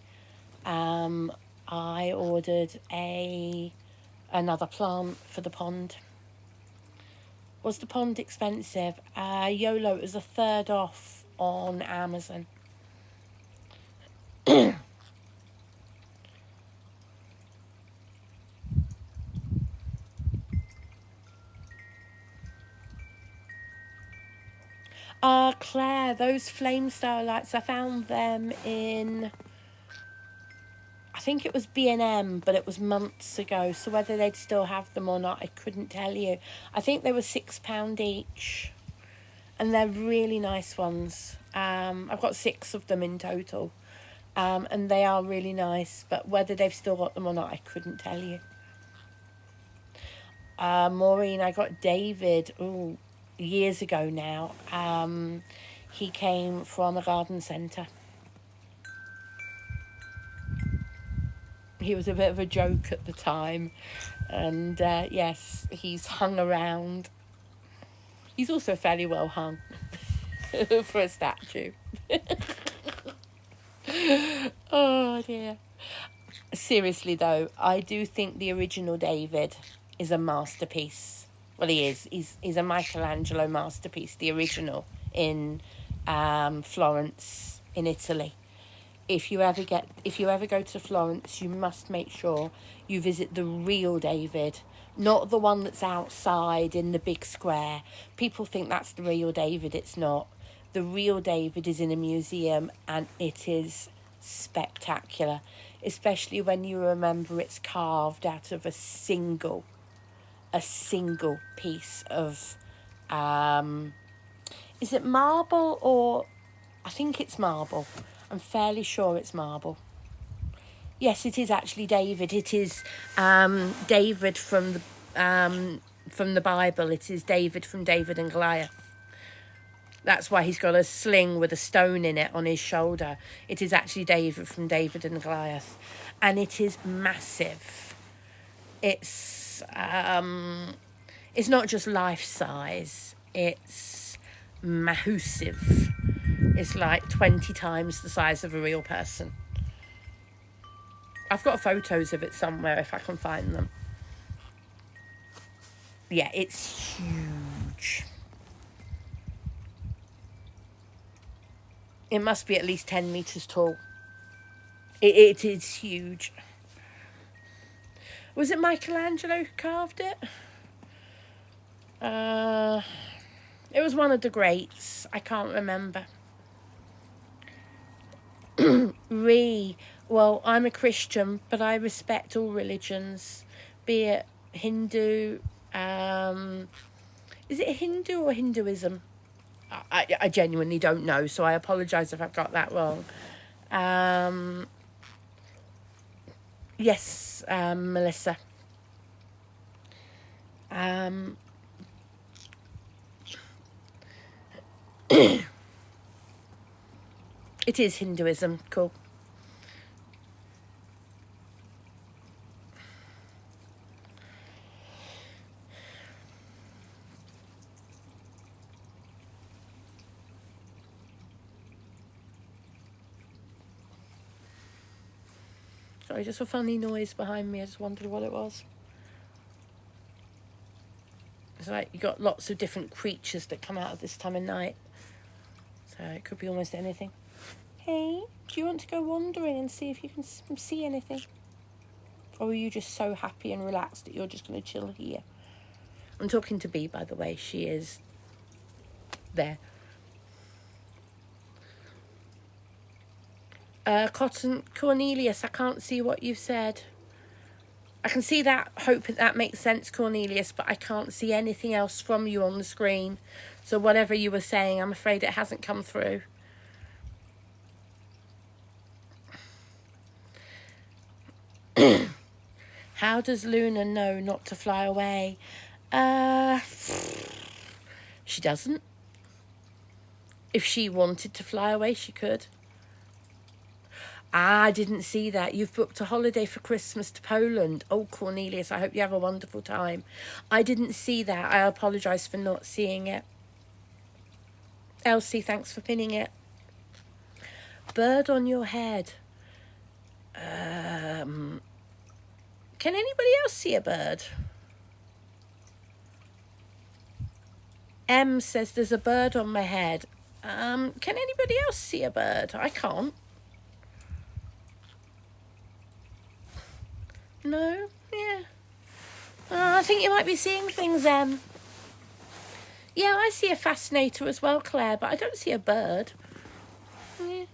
I ordered another plant for the pond. Was the pond expensive? YOLO, it was a third off on Amazon. Claire, those flame star lights, I found them in, I think it was B&M, but it was months ago. So whether they'd still have them or not, I couldn't tell you. I think they were £6 each. And they're really nice ones. I've got 6 of them in total. And they are really nice. But whether they've still got them or not, I couldn't tell you. Maureen, I got David years ago now. He came from a garden centre. He was a bit of a joke at the time. And yes, he's hung around. He's also fairly well hung for a statue. Oh dear. Seriously though, I do think the original David is a masterpiece. Well, he is. He's a Michelangelo masterpiece, the original in Florence in Italy. If you ever go to Florence, you must make sure you visit the real David, not the one that's outside in the big square. People think that's the real David. It's not. The real David is in a museum, and it is spectacular, especially when you remember it's carved out of a single piece of is it marble, or I think it's marble. I'm fairly sure it's marble. Yes, it is actually David. It is David from the Bible. It is David from David and Goliath. That's why he's got a sling with a stone in it on his shoulder. It is actually David from David and Goliath. And it is massive. It's not just life size. It's massive. It's like 20 times the size of a real person. I've got photos of it somewhere if I can find them. Yeah, it's huge. It must be at least 10 metres tall. It is huge. Was it Michelangelo who carved it? It was one of the greats. I can't remember. Well, I'm a Christian, but I respect all religions. be it Hindu, is it Hindu or Hinduism? I genuinely don't know, so I apologise if I've got that wrong. Yes, Melissa. It is Hinduism. Cool. Sorry, just a funny noise behind me. I just wondered what it was. It's like you got lots of different creatures that come out at this time of night. So it could be almost anything. Hey, do you want to go wandering and see if you can see anything? Or are you just so happy and relaxed that you're just going to chill here? I'm talking to Bea, by the way. She is there. Cotton Cornelius, I can't see what you've said. I can see that. Hope that makes sense, Cornelius, but I can't see anything else from you on the screen. So whatever you were saying, I'm afraid it hasn't come through. How does Luna know not to fly away? She doesn't. If she wanted to fly away, she could. I didn't see that. You've booked a holiday for Christmas to Poland. Oh, Cornelius, I hope you have a wonderful time. I didn't see that. I apologise for not seeing it. Elsie, thanks for pinning it. Bird on your head. Can anybody else see a bird? M says there's a bird on my head. Can anybody else see a bird? I can't. No? Yeah. I think you might be seeing things, Em. Yeah, I see a fascinator as well, Claire, but I don't see a bird. Yeah.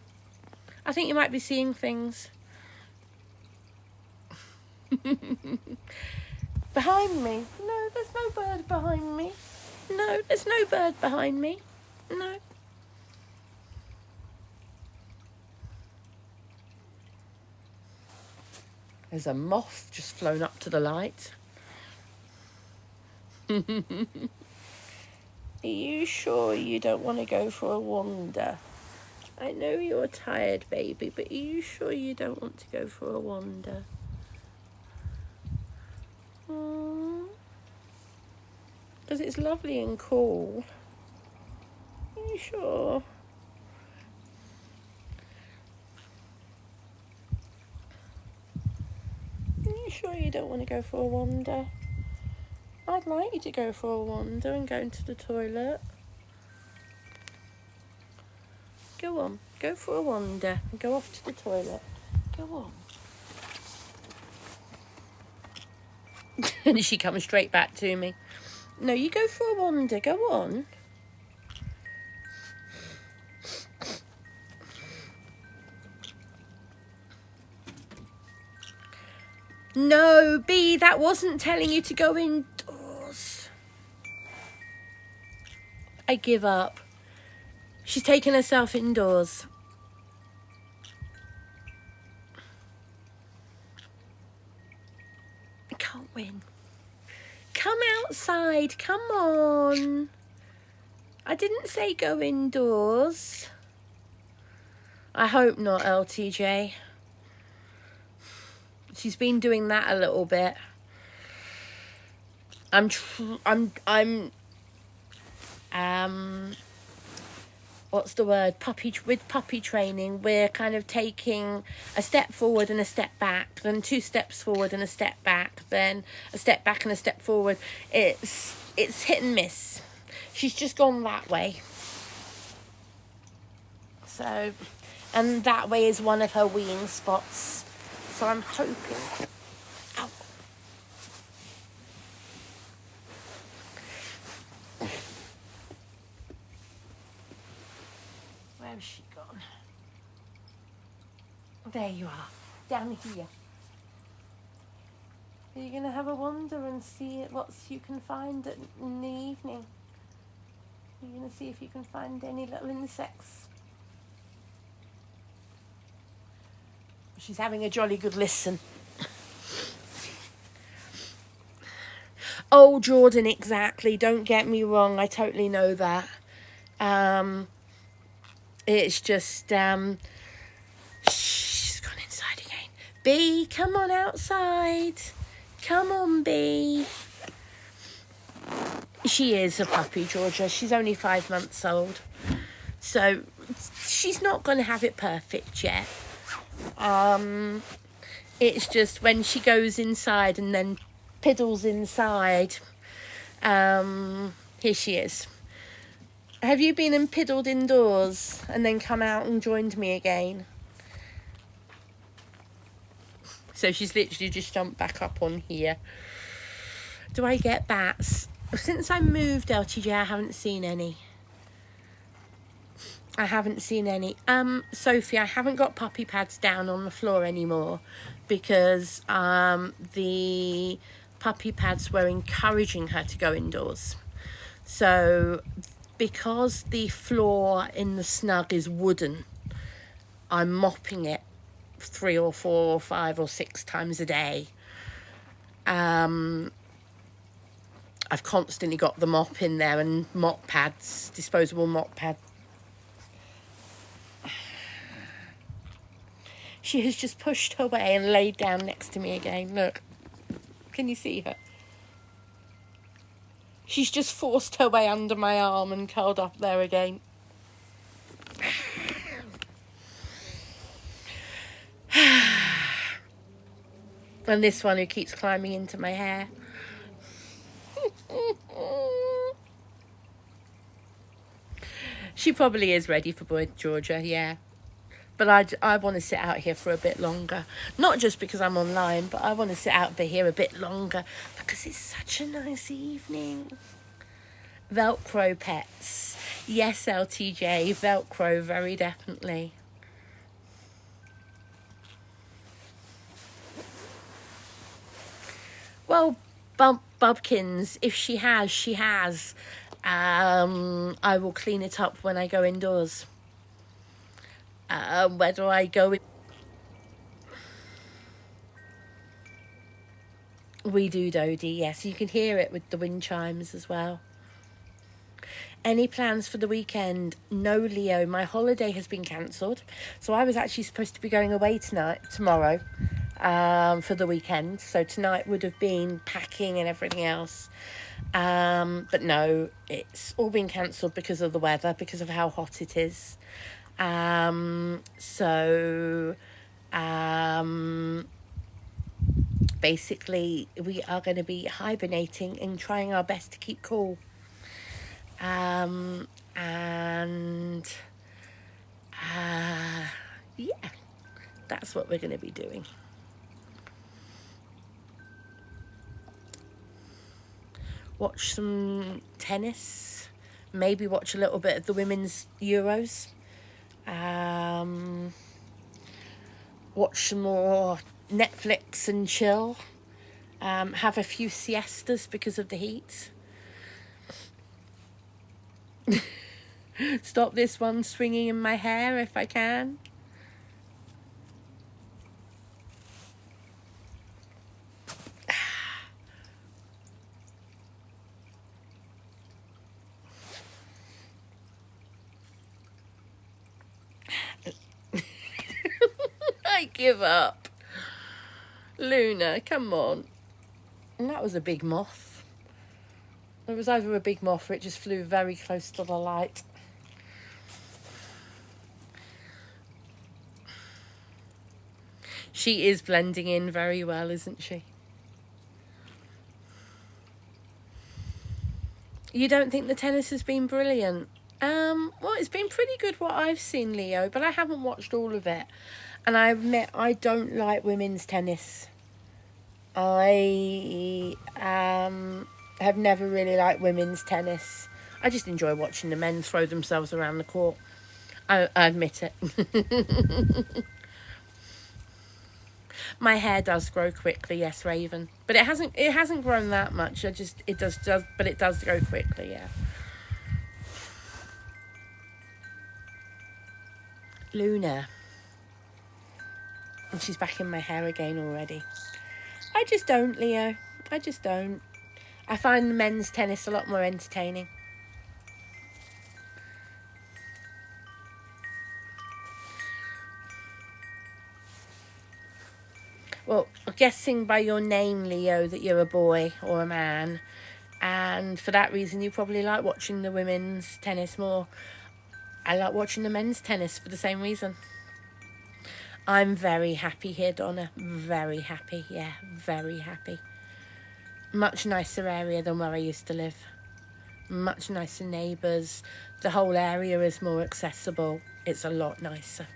I think you might be seeing things. Behind me? No, there's no bird behind me. No, there's no bird behind me. No. There's a moth just flown up to the light. Are you sure you don't want to go for a wander? I know you're tired, baby, but are you sure you don't want to go for a wander? Because it's lovely and cool. Are you sure? Are you sure you don't want to go for a wander? I'd like you to go for a wander and go into the toilet. Go on, go for a wander and go off to the toilet. Go on. And she comes straight back to me. No, you go for a wander. Go on. No, Bea, that wasn't telling you to go indoors. I give up. She's taken herself indoors. I can't win. Come outside. Come on. I didn't say go indoors. I hope not, LTJ. She's been doing that a little bit. What's the word? With puppy training, we're kind of taking a step forward and a step back, then 2 steps forward and a step back, then a step back and a step forward. It's hit and miss. She's just gone that way. So, and that way is one of her weeing spots. So I'm hoping. Ow. Where has she gone? There you are. Down here. Are you going to have a wander and see what you can find in the evening? You're going to see if you can find any little insects. She's having a jolly good listen. Oh, Jordan, exactly. Don't get me wrong. I totally know that. It's just, she's gone inside again. Bee, come on outside. Come on, Bee. She is a puppy, Georgia. She's only 5 months old. So she's not going to have it perfect yet. It's just when she goes inside and then piddles inside. Here she is. Have you been and piddled indoors and then come out and joined me again? So she's literally just jumped back up on here. Do I get bats? Since I moved, LTJ, I haven't seen any. I haven't seen any. Sophie, I haven't got puppy pads down on the floor anymore because the puppy pads were encouraging her to go indoors. So because the floor in the snug is wooden, I'm mopping it 3 or 4 or 5 or 6 times a day. I've constantly got the mop in there and mop pads, disposable mop pads. She has just pushed her way and laid down next to me again. Look, can you see her? She's just forced her way under my arm and curled up there again. And this one who keeps climbing into my hair. She probably is ready for bed, Georgia, yeah. But I want to sit out here for a bit longer. Not just because I'm online, but I want to sit out here a bit longer because it's such a nice evening. Velcro pets. Yes, LTJ, Velcro, very definitely. Well, Bubkins, if she has, she has. I will clean it up when I go indoors. Whether I go in... We do, Dodie, yes. You can hear it with the wind chimes as well. Any plans for the weekend? No, Leo. My holiday has been cancelled. So I was actually supposed to be going away tomorrow, for the weekend. So tonight would have been packing and everything else. But no, it's all been cancelled because of the weather, because of how hot it is. Basically we are going to be hibernating and trying our best to keep cool. Yeah, that's what we're going to be doing. Watch some tennis, maybe watch a little bit of the women's Euros. Watch some more Netflix and chill. Have a few siestas because of the heat. Stop this one swinging in my hair if I can. I give up. Luna, come on. And that was a big moth. It was either a big moth or it just flew very close to the light. She is blending in very well, isn't she? You don't think the tennis has been brilliant? Well, it's been pretty good what I've seen, Leo, but I haven't watched all of it. And I admit, I don't like women's tennis. I have never really liked women's tennis. I just enjoy watching the men throw themselves around the court. I admit it. My hair does grow quickly, yes, Raven. But it hasn't grown that much. It does but it does grow quickly, yeah. Luna. And she's back in my hair again already. I just don't, Leo. I just don't. I find men's tennis a lot more entertaining. Well, I'm guessing by your name, Leo, that you're a boy or a man. And for that reason, you probably like watching the women's tennis more. I like watching the men's tennis for the same reason. I'm very happy here, Donna. Very happy, yeah, very happy. Much nicer area than where I used to live. Much nicer neighbours. The whole area is more accessible. It's a lot nicer.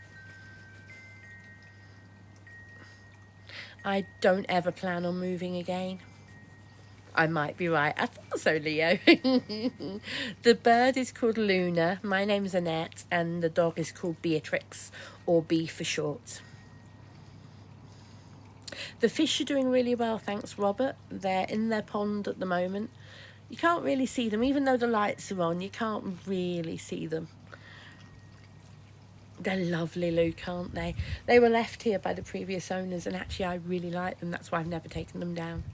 I don't ever plan on moving again. I might be right. I thought so, Leo. The bird is called Luna. My name's Annette. And the dog is called Beatrix, or B for short. The fish are doing really well, thanks, Robert. They're in their pond at the moment. You can't really see them. Even though the lights are on, you can't really see them. They're lovely, Luke, aren't they? They were left here by the previous owners, and actually I really like them. That's why I've never taken them down.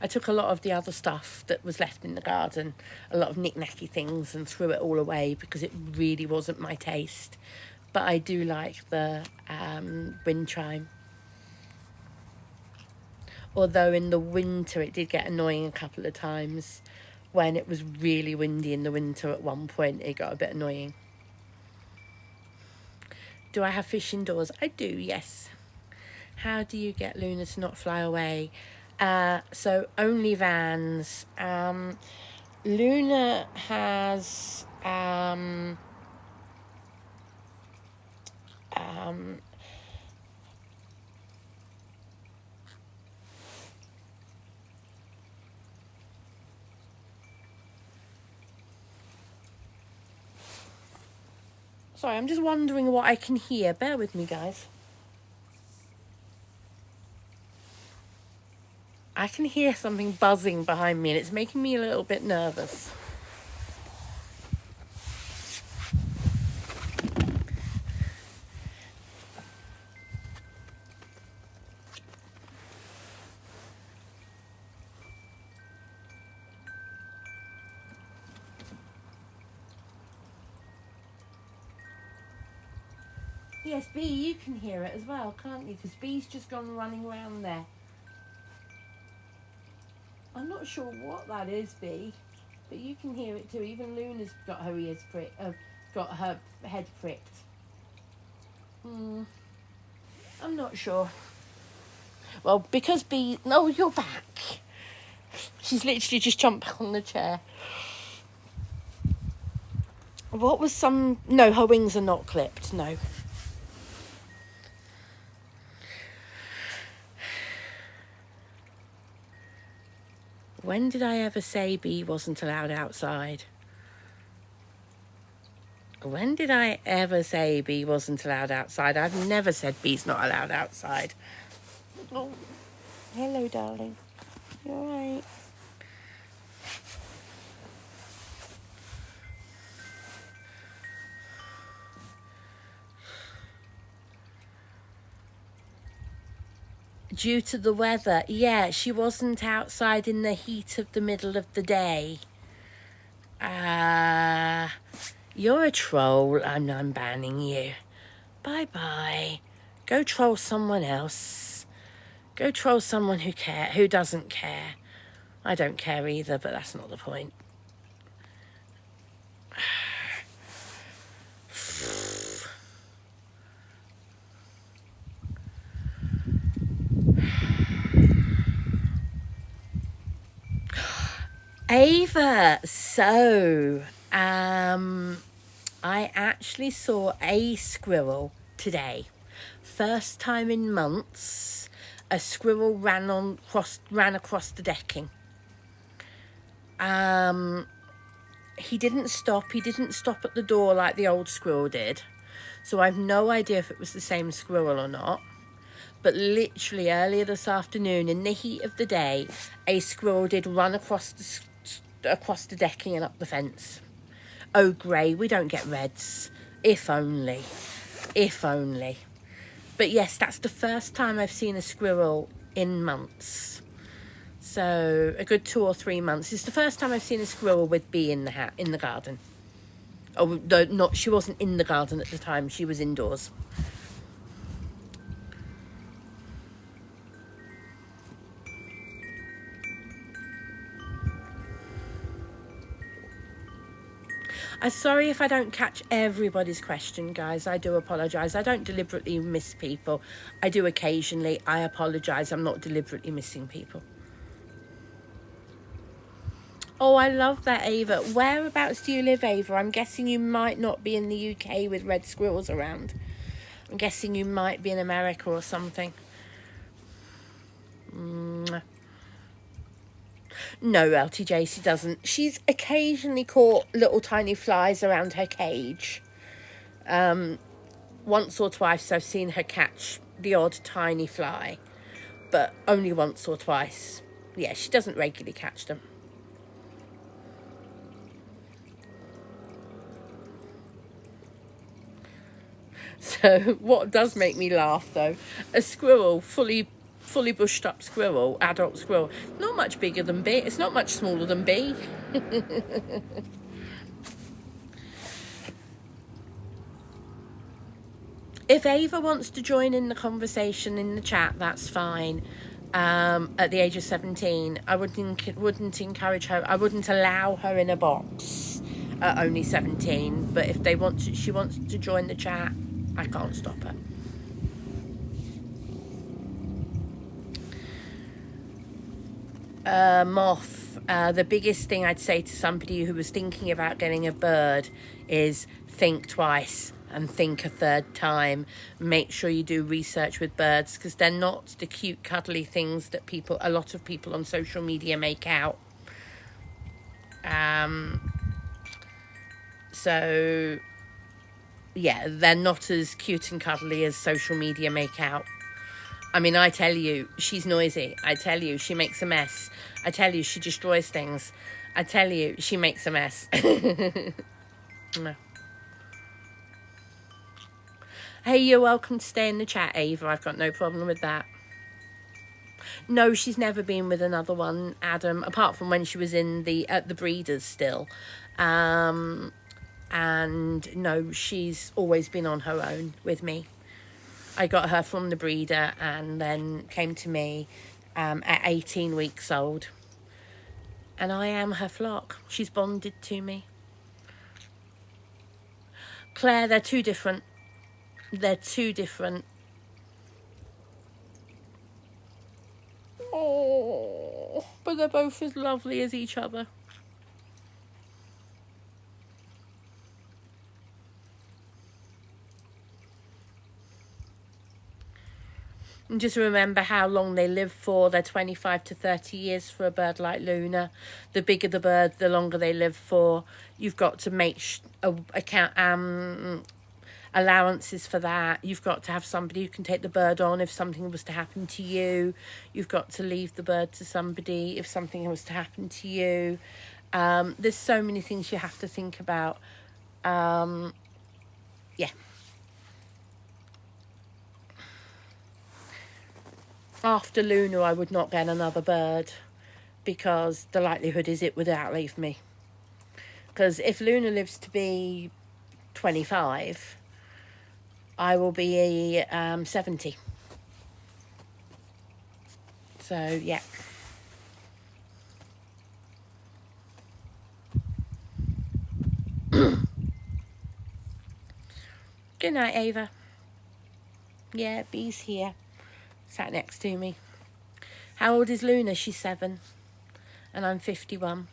I took a lot of the other stuff that was left in the garden, a lot of knick-knacky things, and threw it all away because it really wasn't my taste. But I do like the wind chime. Although in the winter it did get annoying a couple of times. When it was really windy in the winter at one point, it got a bit annoying. Do I have fish indoors? I do, yes. How do you get Luna to not fly away? So only vans. Luna has sorry, I'm just wondering what I can hear. Bear with me, guys. I can hear something buzzing behind me and it's making me a little bit nervous. Yes, B, you can hear it as well, can't you? Because B's just gone running around there. I'm not sure what that is, B, but you can hear it too. Even Luna's got her ears got her head pricked. I'm not sure. Well, because B... No, you're back. She's literally just jumped back on the chair. What was some... No, her wings are not clipped, no. When did I ever say B wasn't allowed outside? When did I ever say B wasn't allowed outside? I've never said B's not allowed outside. Oh, hello, darling. You all right? Due to the weather, yeah, she wasn't outside in the heat of the middle of the day. You're a troll, and I'm banning you. Bye-bye. Go troll someone else. Go troll someone who doesn't care. I don't care either, but that's not the point. Ava, so I actually saw a squirrel today. First time in months, a squirrel ran across the decking. He didn't stop. He didn't stop at the door like the old squirrel did. So I've no idea if it was the same squirrel or not. but literally earlier this afternoon, in the heat of the day, a squirrel did run across the decking and up the fence. Oh, Gray, we don't get reds. If only. If only. But yes, that's the first time I've seen a squirrel in months. So a good 2 or 3 months. It's the first time I've seen a squirrel with bee in the garden. Oh, no, not, she wasn't in the garden at the time. She was indoors. I'm sorry if I don't catch everybody's question, guys. I do apologise. I don't deliberately miss people. I do occasionally. I apologise. I'm not deliberately missing people. Oh, I love that, Ava. Whereabouts do you live, Ava? I'm guessing you might not be in the UK with red squirrels around. I'm guessing you might be in America or something. No, LTJ, she doesn't. She's occasionally caught little tiny flies around her cage. Once or twice I've seen her catch the odd tiny fly, but only once or twice. Yeah, she doesn't regularly catch them. So what does make me laugh, though, a squirrel, fully bushed up squirrel, adult squirrel, not much bigger than B. It's not much smaller than B. If Ava wants to join in the conversation in the chat, that's fine. At the age of 17, I wouldn't encourage her. I wouldn't allow her in a box at only 17. But if she wants to join the chat, I can't stop her. Moth. The biggest thing I'd say to somebody who was thinking about getting a bird is think twice and think a third time. Make sure you do research with birds, because they're not the cute cuddly things that a lot of people on social media make out. So yeah, they're not as cute and cuddly as social media make out. I mean, I tell you, she's noisy. I tell you, she makes a mess. I tell you, she destroys things. I tell you, she makes a mess. No. Hey, you're welcome to stay in the chat, Ava. I've got no problem with that. No, she's never been with another one, Adam, apart from when she was at the breeders still. And no, she's always been on her own with me. I got her from the breeder and then came to me at 18 weeks old. And I am her flock. She's bonded to me. Claire, they're too different. They're too different. Oh, but they're both as lovely as each other. And just remember how long they live for. They're 25 to 30 years for a bird like Luna. The bigger the bird, the longer they live for. You've got to make account allowances for that. You've got to have somebody who can take the bird on if something was to happen to you. You've got to leave the bird to somebody if something was to happen to you. There's so many things you have to think about. Yeah. After Luna, I would not get another bird, because the likelihood is it would outlive me. Because if Luna lives to be 25, I will be 70. So, yeah. Good night, Ava. Yeah, Bee's here. Sat next to me. How old is Luna? She's 7. And I'm 51.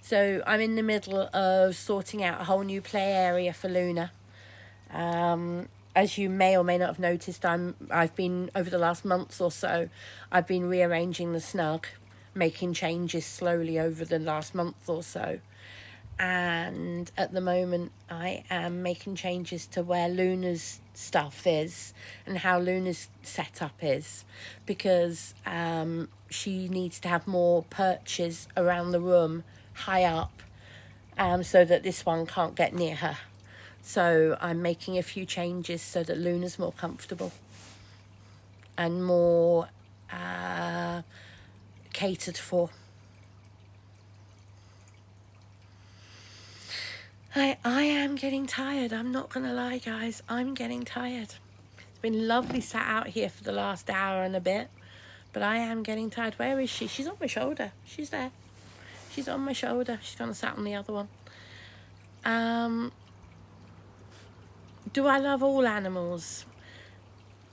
So I'm in the middle of sorting out a whole new play area for Luna. As you may or may not have noticed, I've been, over the last month or so, I've been rearranging the snug, making changes slowly over the last month or so. And at the moment I am making changes to where Luna's stuff is and how Luna's setup is, because she needs to have more perches around the room high up, so that this one can't get near her. So I'm making a few changes so that Luna's more comfortable and more catered for. I am getting tired. I'm not going to lie, guys. I'm getting tired. It's been lovely sat out here for the last hour and a bit, but I am getting tired. Where is she? She's on my shoulder. She's there. She's on my shoulder. She's gone and sat on the other one. Do I love all animals?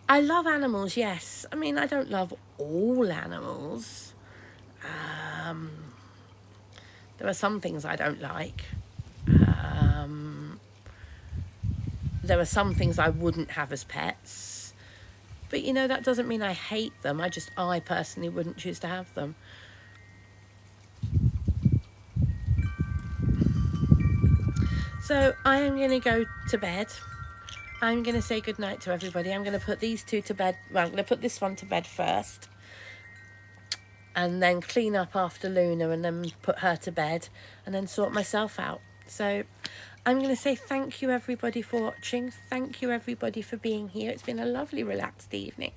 I love animals, yes. I mean, I don't love all animals. There are some things I don't like. There are some things I wouldn't have as pets. But, you know, that doesn't mean I hate them. I personally wouldn't choose to have them. So I am going to go to bed. I'm going to say goodnight to everybody. I'm going to put these two to bed. Well, I'm going to put this one to bed first, and then clean up after Luna, and then put her to bed, and then sort myself out. So I'm going to say thank you, everybody, for watching. Thank you, everybody, for being here. It's been a lovely, relaxed evening.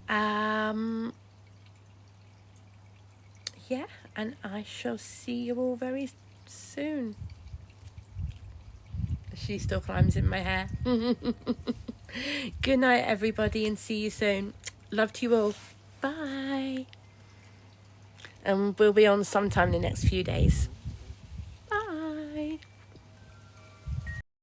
Yeah, and I shall see you all very soon. She still climbs in my hair. Good night, everybody, and see you soon. Love to you all. Bye. And we'll be on sometime in the next few days.